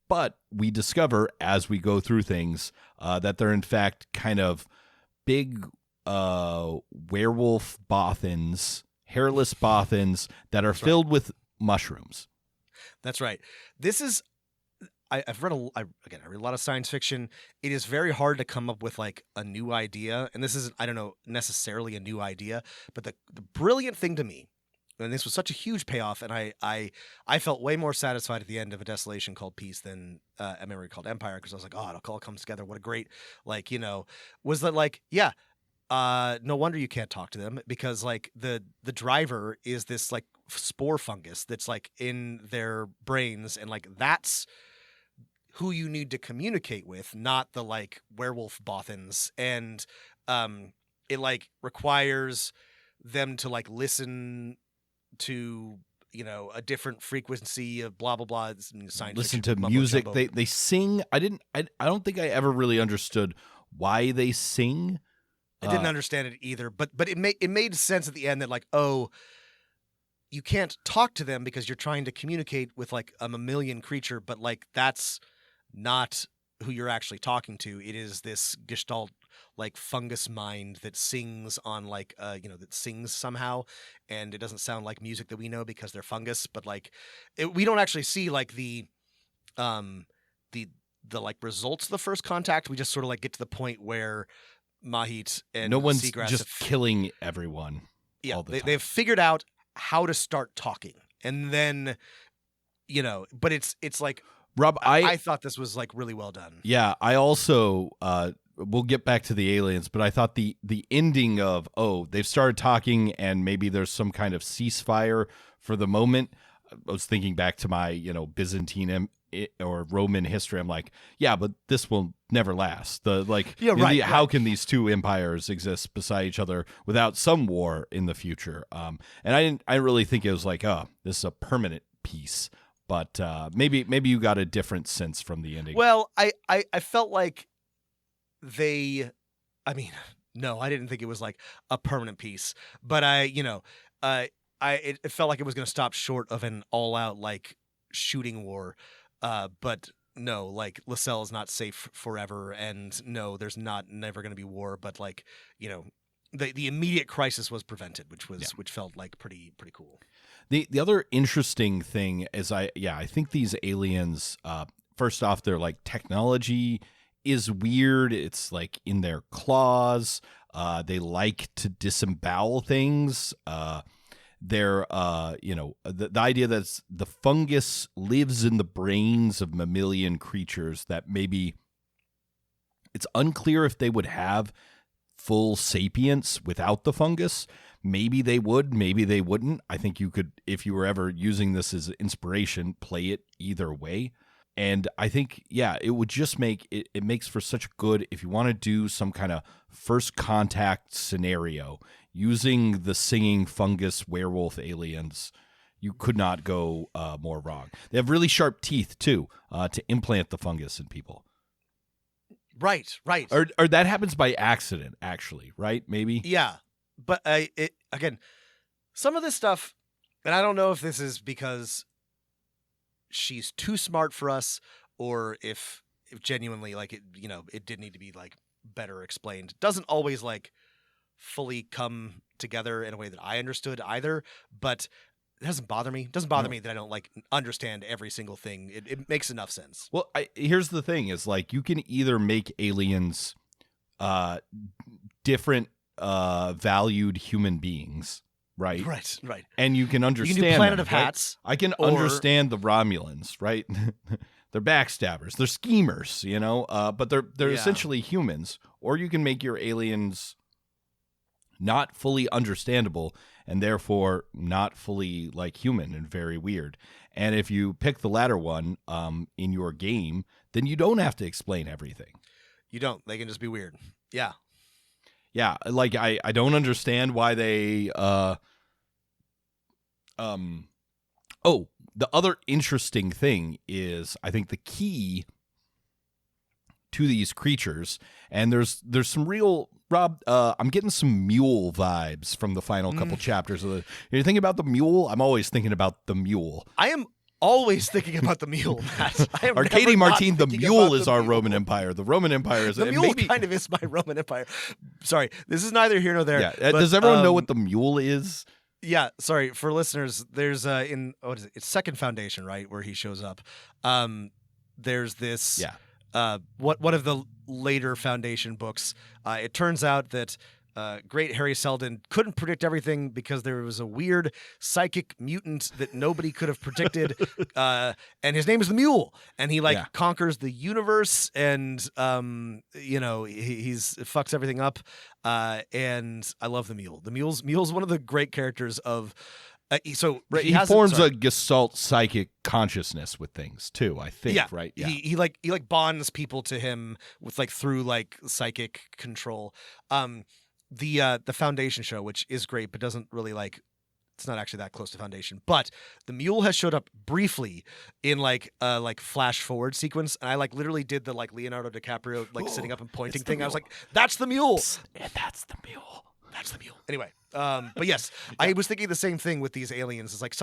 But we discover as we go through things that they're in fact kind of big werewolf bothans, hairless bothans that are filled with mushrooms. That's right. This is. I've read I read a lot of science fiction. It is very hard to come up with like a new idea, and this isn't, I don't know, necessarily a new idea, but the brilliant thing to me, and this was such a huge payoff, and I felt way more satisfied at the end of A Desolation Called Peace than A Memory Called Empire, because I was like, oh, it all comes together. What a great, like, you know, was that like, no wonder you can't talk to them, because like the driver is this like spore fungus that's like in their brains, and like that's who you need to communicate with, not the like werewolf bothans. And it like requires them to like listen to, you know, a different frequency of blah blah blah. Listen to music. They sing. I don't think I ever really understood why they sing. I didn't understand it either, but it made sense at the end that like, oh, you can't talk to them because you're trying to communicate with like a mammalian creature, but like that's not who you're actually talking to. It is this gestalt like fungus mind that sings on like that sings somehow, and it doesn't sound like music that we know because they're fungus, but like we don't actually see like the like results of the first contact. We just sort of like get to the point where Mahit and no one's Seagrass just killing everyone. Yeah, all the time. They've figured out how to start talking, and then but it's like, Rob, I thought this was like really well done. Yeah, I also we'll get back to the aliens, but I thought the ending of, they've started talking and maybe there's some kind of ceasefire for the moment. I was thinking back to my, Byzantine or Roman history. I'm like, yeah, but this will never last. How can these two empires exist beside each other without some war in the future? And I didn't really think it was like, this is a permanent peace. But maybe you got a different sense from the ending. Well, I felt like no, I didn't think it was like a permanent peace, but it felt like it was going to stop short of an all-out like shooting war. But no, like LaSalle is not safe forever, and no, there's never going to be war. But like, the immediate crisis was prevented, which felt like pretty cool. The other interesting thing is I think these aliens, first off, their like technology is weird. It's like in their claws. They like to disembowel things. The idea that the fungus lives in the brains of mammalian creatures, that maybe it's unclear if they would have full sapience without the fungus. Maybe they would, maybe they wouldn't. I think you could, if you were ever using this as inspiration, play it either way. And I think, it would just make it makes for such good, if you want to do some kind of first contact scenario using the singing fungus werewolf aliens, you could not go more wrong. They have really sharp teeth too, to implant the fungus in people. Right. Or that happens by accident, actually, right? Maybe. Yeah. But again, some of this stuff, and I don't know if this is because she's too smart for us, or if genuinely like it did need to be like better explained. It doesn't always like fully come together in a way that I understood either, but it doesn't bother me. It doesn't bother me that I don't like understand every single thing. It makes enough sense. Well, here's the thing: is like you can either make aliens different valued human beings, right? Right. And you can understand. You can do Planet them, of Hats. Right? I can understand the Romulans, right? They're backstabbers. They're schemers, but they're essentially humans. Or you can make your aliens not fully understandable and therefore not fully like human and very weird. And if you pick the latter one in your game, then you don't have to explain everything. You don't. They can just be weird. Yeah. Yeah, like I don't understand why they the other interesting thing is I think the key to these creatures, and there's some real Rob, I'm getting some mule vibes from the final couple chapters of you thinking about the mule? I'm always thinking about the mule. I am always thinking about the mule, Matt. Arkady Martine, the mule is our Roman Empire. The Roman Empire is the mule. Kind of is my Roman Empire. Sorry, this is neither here nor there. Yeah. Does everyone know what the mule is? Yeah. Sorry for listeners. There's what is it? It's Second Foundation, right, where he shows up. There's this. Yeah. One of the later Foundation books. It turns out that great Harry Seldon couldn't predict everything because there was a weird psychic mutant that nobody could have predicted, and his name is the Mule, and he conquers the universe, and he's fucks everything up, and I love the Mule. The Mule's one of the great characters of. He forms a Gestalt psychic consciousness with things too, I think. Yeah, right. Yeah. He bonds people to him with through psychic control. The Foundation show, which is great, but doesn't really it's not actually that close to Foundation. But the Mule has showed up briefly in flash forward sequence, and I literally did the Leonardo DiCaprio sitting up and pointing thing. I was like, "That's the Mule." And that's the Mule. That's the Mule. Anyway, but yes, I was thinking the same thing with these aliens. It's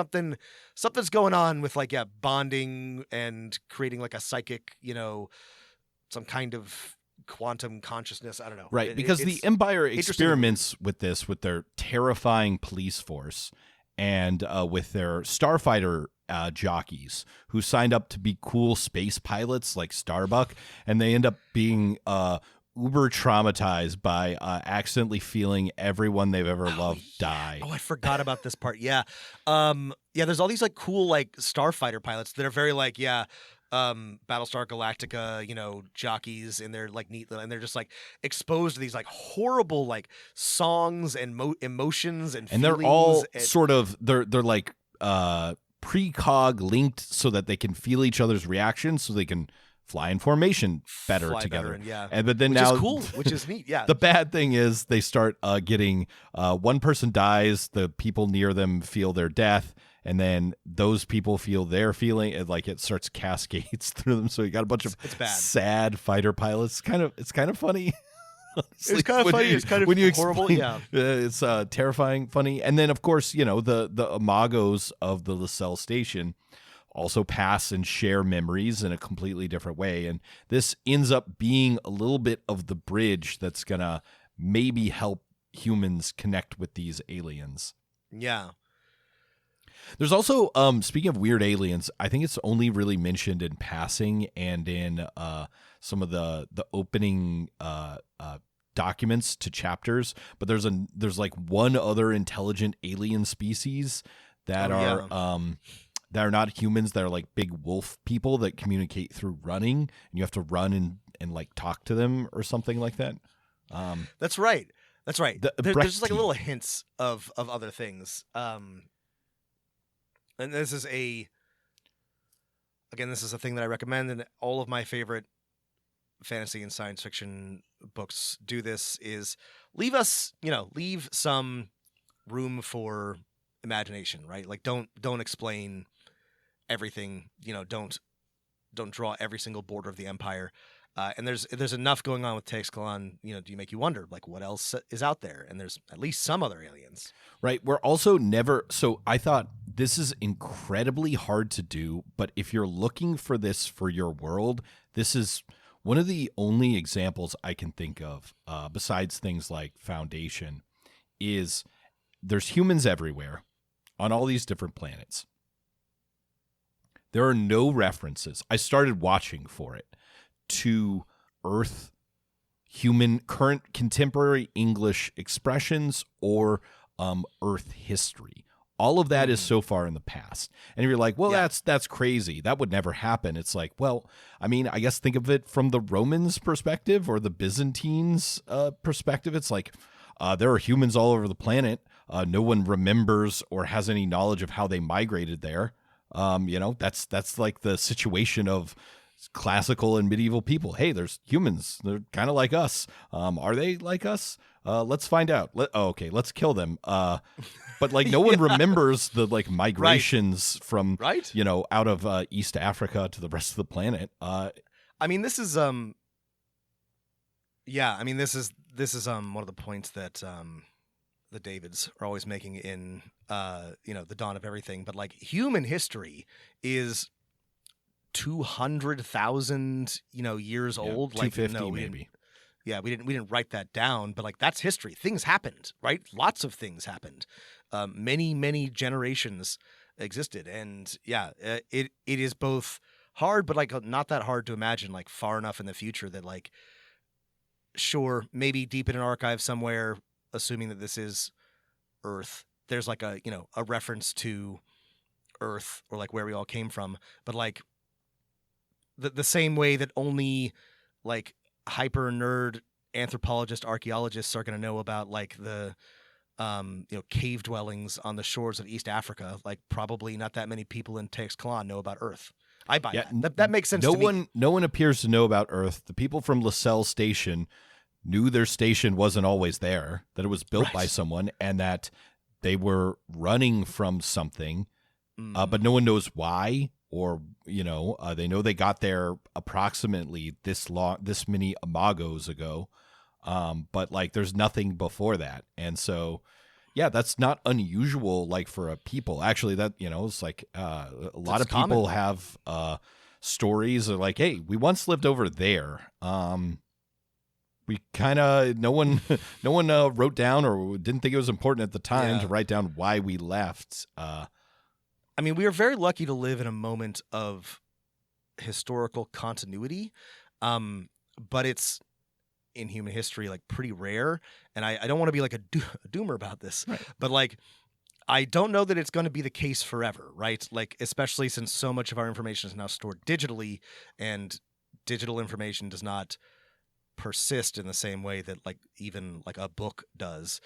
something's going on with bonding and creating a psychic, some kind of quantum consciousness. I don't know. Right, because the Empire experiments with this with their terrifying police force and with their starfighter jockeys who signed up to be cool space pilots like Starbuck, and they end up being uber traumatized by accidentally feeling everyone they've ever loved die. Oh, I forgot about this part. Yeah. There's all these cool starfighter pilots that are very Battlestar Galactica, jockeys in their like neat, and they're just like exposed to these like horrible like songs and emotions and they're all and sort of they're like precog linked so that they can feel each other's reactions, so they can fly in formation better together. But then which now is cool, which is neat. Yeah. The bad thing is they start getting one person dies, the people near them feel their death, and then those people feel their feeling, and like it starts cascades through them. So you got a bunch of sad fighter pilots. It's kind of funny. Honestly, it's kind of funny. It's kind of when you horrible. Explain, it's terrifying, funny, and then of course the Imagos of the Lascelles station also pass and share memories in a completely different way, and this ends up being a little bit of the bridge that's gonna maybe help humans connect with these aliens. Yeah. There's also, speaking of weird aliens, I think it's only really mentioned in passing and in some of the opening documents to chapters. But there's like one other intelligent alien species that that are not humans. That are like big wolf people that communicate through running, and you have to run and like talk to them or something like that. That's right. That's right. There's just like little hints of other things. And this is a thing that I recommend, and all of my favorite fantasy and science fiction books do this, is leave some room for imagination, right? Like don't explain everything, don't draw every single border of the empire. And there's enough going on with Teixcalaan, do you make you wonder, like, what else is out there? And there's at least some other aliens. Right. We're also so I thought this is incredibly hard to do, but if you're looking for this for your world, this is one of the only examples I can think of, besides things like Foundation, is there's humans everywhere on all these different planets. There are no references. I started watching for it to Earth, human, current, contemporary English expressions, or Earth history. All of that is so far in the past. And if you're like, well, that's crazy, that would never happen. It's like, well, I mean, I guess think of it from the Romans' perspective or the Byzantines' perspective. It's like there are humans all over the planet. No one remembers or has any knowledge of how they migrated there. That's like the situation of classical and medieval people. Hey, there's humans. They're kind of like us. Are they like us? Let's find out. Let's kill them. But like no one remembers the like migrations from out of East Africa to the rest of the planet. I mean, this is one of the points that the Davids are always making in The Dawn of Everything. But like human history is 200,000 years old. Like 250 maybe. Yeah, we didn't write that down, but like that's history. Things happened, right? Lots of things happened. Many generations existed, and it is both hard, but like not that hard to imagine, like far enough in the future that like, sure, maybe deep in an archive somewhere, assuming that this is Earth, there's like a reference to Earth or like where we all came from, but like the same way that only like hyper nerd anthropologist archaeologists are going to know about like the cave dwellings on the shores of East Africa, like probably not that many people in Teixcalaan know about Earth. I buy that. That makes sense to me. No one appears to know about Earth. The people from Lascelles Station knew their station wasn't always there, that it was built by someone, and that they were running from something, but no one knows why. Or, they know they got there approximately this many Imagos ago. But like, there's nothing before that. And so, that's not unusual, like for a people actually that, it's like, a lot of people have, stories of like, hey, we once lived over there. We kind of, no one wrote down or didn't think it was important at the time to write down why we left. I mean, we are very lucky to live in a moment of historical continuity, but it's in human history like pretty rare. And I don't want to be like a doomer about this, but like I don't know that it's going to be the case forever, right? Like, especially since so much of our information is now stored digitally, and digital information does not persist in the same way that even a book does.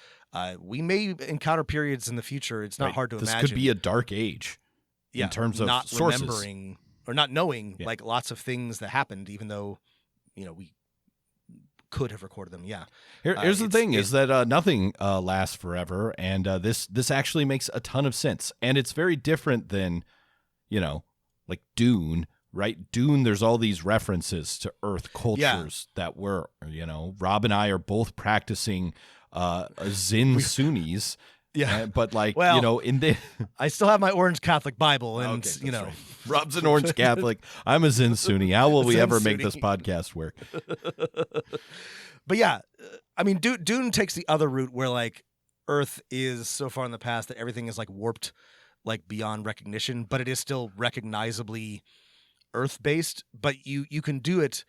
We may encounter periods in the future. It's not hard to imagine. This could be a dark age in terms of not sources. remembering or not knowing lots of things that happened, even though we could have recorded them. Yeah. Here's the thing: is that nothing lasts forever, and this actually makes a ton of sense, and it's very different than like Dune. Right, Dune. There's all these references to Earth cultures that were, Rob and I are both practicing Zen Sunnis. Yeah, but in the I still have my Orange Catholic Bible, and right. Rob's an Orange Catholic. I'm a Zen Sunni. How will we ever make this podcast work? But yeah, I mean, Dune takes the other route where Earth is so far in the past that everything is warped, beyond recognition, but it is still recognizably Earth-based. But you can do it.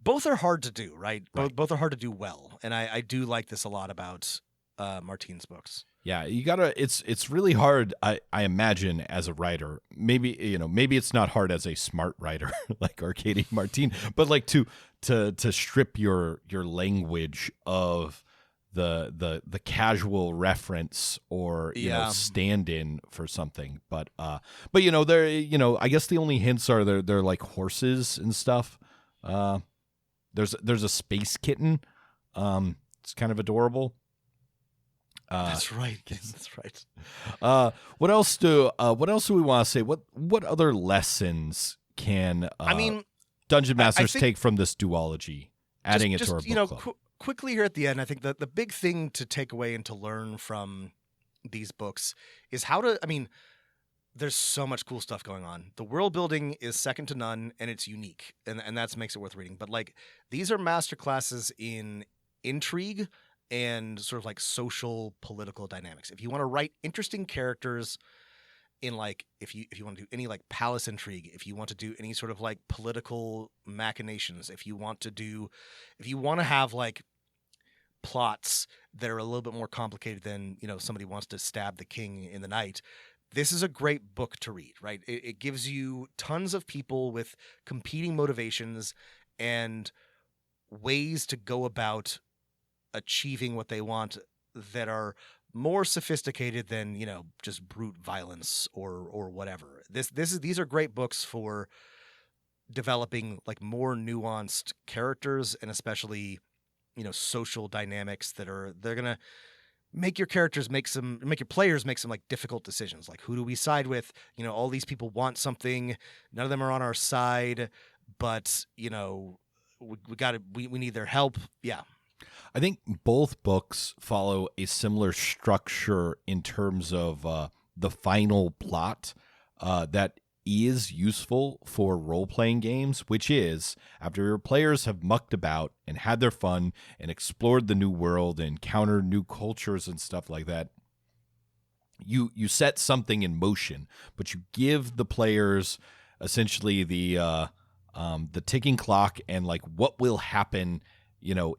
Both are hard to do, right? Both are hard to do well, and I do like this a lot about Martine's books. Yeah, you gotta. It's really hard. I imagine as a writer, maybe it's not hard as a smart writer like Arkady Martine, but to strip your language of the casual reference or stand-in for something. But there I guess the only hints are they're like horses and stuff. There's a space kitten. It's kind of adorable. That's right. That's right. What else do we want to say? What other lessons can Dungeon Masters take from this duology, adding it to our book club? Quickly here at the end, I think that the big thing to take away and to learn from these books is how to. There's so much cool stuff going on. The world building is second to none, and it's unique, and that makes it worth reading. But these are masterclasses in intrigue and sort of social political dynamics. If you want to write interesting characters in if you want to do any palace intrigue, if you want to do any sort of political machinations, if you want to have plots that are a little bit more complicated than somebody wants to stab the king in the night, this is a great book to read, right? It gives you tons of people with competing motivations and ways to go about achieving what they want that are more sophisticated than just brute violence or whatever. These are great books for developing more nuanced characters, and especially social dynamics they're gonna make your characters make your players make some difficult decisions, who do we side with. All these people want something, none of them are on our side, but we need their help. Yeah. I think both books follow a similar structure in terms of the final plot that is useful for role-playing games, which is after your players have mucked about and had their fun and explored the new world and encountered new cultures and stuff like that, you set something in motion, but you give the players essentially the ticking clock and what will happen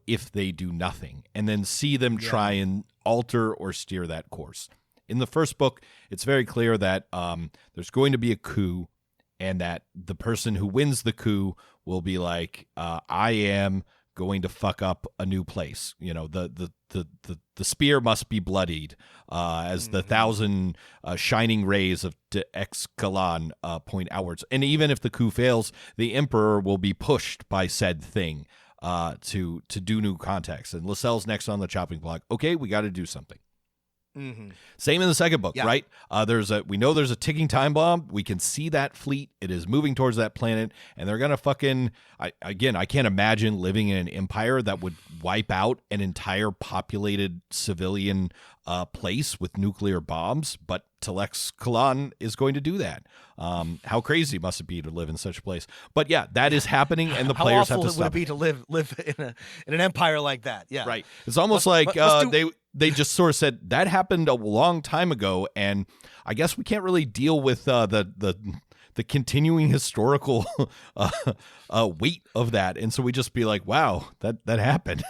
if they do nothing, and then see them try and alter or steer that course. In the first book, it's very clear that there's going to be a coup, and that the person who wins the coup will be I am going to fuck up a new place. The spear must be bloodied as the 1,000 shining rays of Teixcalaan point outwards. And even if the coup fails, the emperor will be pushed by said thing to do new contacts, and Lascelles next on the chopping block. Okay, we got to do something. Mm-hmm. Same in the second book, right? We know there's a ticking time bomb. We can see that fleet. It is moving towards that planet, and they're gonna I can't imagine living in an empire that would wipe out an entire populated civilian place with nuclear bombs, but Teixcalaan is going to do that. How crazy must it be to live in such a place? But yeah, that is happening, and the players have to stop. How awful would it be to live in an empire like that? Yeah, right. It's almost they just sort of said that happened a long time ago, and I guess we can't really deal with the continuing historical weight of that, and so we just be wow, that happened.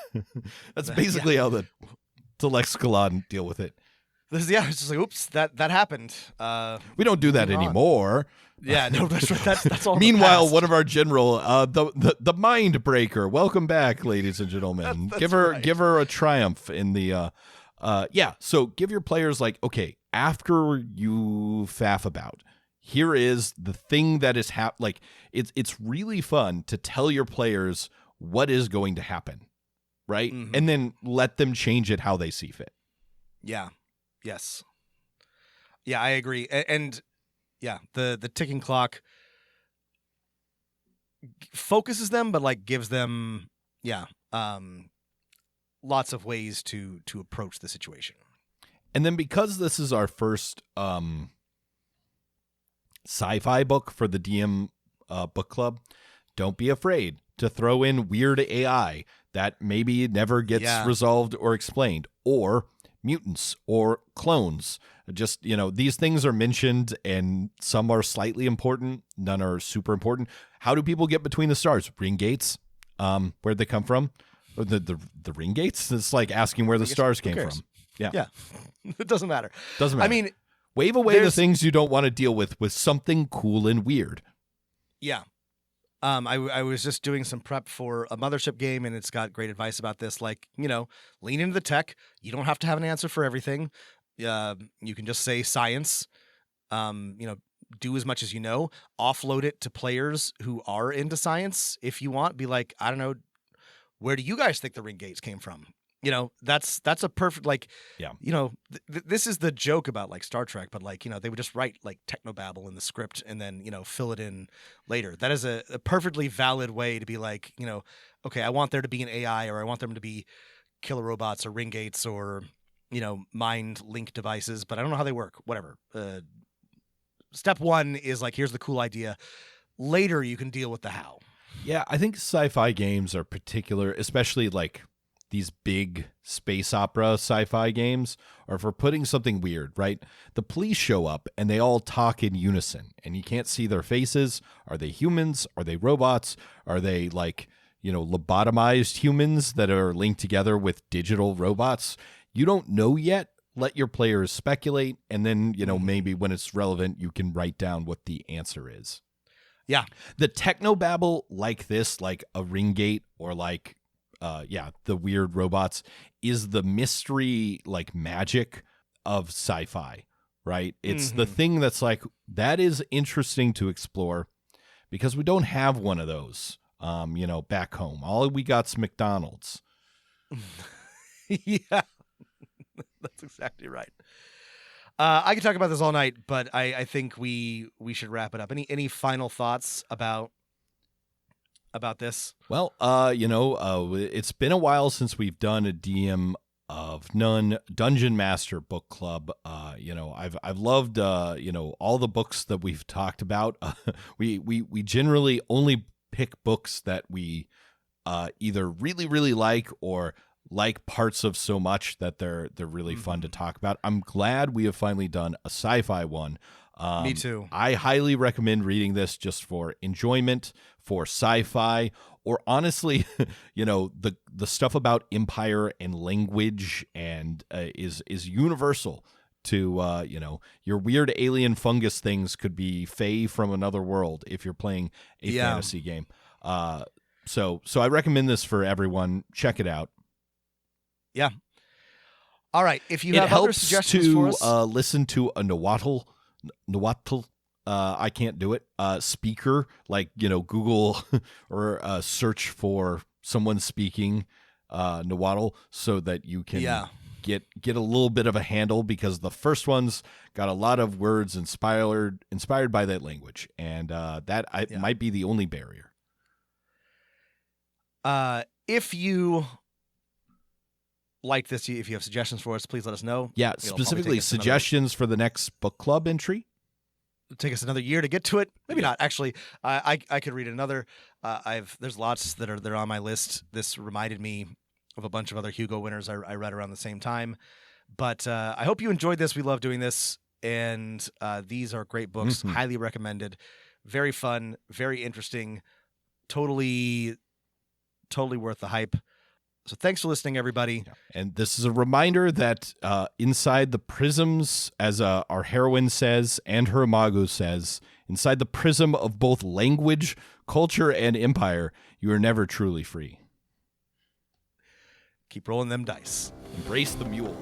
That's basically how the Teixcalaan deal with it. It's just like, oops, that happened. We don't do that moving on. anymore. Yeah, no, that's right. That's all. Meanwhile, one of our general, the Mind Breaker. Welcome back, ladies and gentlemen. That's give her right. give her a triumph in the So give your players like, okay, after you faff about, here is the thing that is like it's really fun to tell your players what is going to happen, right? Mhm. And then let them change it how they see fit. Yeah. Yes. Yeah, I agree. And yeah, the ticking clock focuses them, but like gives them lots of ways to approach the situation. And then because this is our first sci-fi book for the DM book club, don't be afraid to throw in weird AI that maybe never gets resolved or explained, or mutants or clones. Just, these things are mentioned, and some are slightly important, none are super important. How do people get between the stars? Ring gates. Where'd they come from? The ring gates? It's like asking where the stars came from. Yeah. It doesn't matter. Doesn't matter. I mean, wave away the things you don't want to deal with something cool and weird. Yeah. I was just doing some prep for a Mothership game, and it's got great advice about this. Like, lean into the tech. You don't have to have an answer for everything. You can just say science. Do as much as you know. Offload it to players who are into science if you want. Be like, I don't know, where do you guys think the ring gates came from? That's a perfect, like, this is the joke about like Star Trek, but like, they would just write like technobabble in the script and then, fill it in later. That is a perfectly valid way to be like, okay, I want there to be an AI, or I want them to be killer robots or ring gates or, mind link devices, but I don't know how they work. Whatever. Step one is like, here's the cool idea. Later, you can deal with the how. Yeah, I think sci-fi games are particular, especially like these big space opera sci-fi games, or if we're putting something weird, right? The police show up and they all talk in unison, and you can't see their faces. Are they humans? Are they robots? Are they like, lobotomized humans that are linked together with digital robots? You don't know yet. Let your players speculate, and then, maybe when it's relevant, you can write down what the answer is. Yeah. The technobabble like this, like a ring gate or like, the weird robots, is the mystery, like magic of sci-fi, right? It's the thing that's like, that is interesting to explore, because we don't have one of those, back home. All we got's McDonald's. Yeah, that's exactly right. I could talk about this all night, but I think we should wrap it up. Any final thoughts about this? Well, it's been a while since we've done a DM of None Dungeon Master book club. I've loved all the books that we've talked about. We generally only pick books that we either really, really like, or like parts of so much that they're really fun to talk about. I'm glad we have finally done a sci-fi one. Me too. I highly recommend reading this just for enjoyment, for sci-fi, or honestly, the stuff about empire and language and is universal to your weird alien fungus things could be fae from another world if you're playing a fantasy game. So I recommend this for everyone. Check it out. Yeah. All right. If you have other suggestions for us, listen to a Nahuatl. I can't do it. Speaker, like, Google or search for someone speaking Nahuatl, so that you can get a little bit of a handle, because the first one's got a lot of words inspired by that language, and that might be the only barrier. If you like this, if you have suggestions for us, please let us know. Yeah, specifically suggestions for the next book club entry. Take us another year to get to it. Maybe not. Actually, I could read another. There's lots that are on my list. This reminded me of a bunch of other Hugo winners I read around the same time. But I hope you enjoyed this. We love doing this, and these are great books. Highly recommended. Very fun. Very interesting. Totally worth the hype. So thanks for listening, everybody. Yeah. And this is a reminder that inside the prisms, as our heroine says and her imago says, inside the prism of both language, culture, and empire, you are never truly free. Keep rolling them dice. Embrace the mule.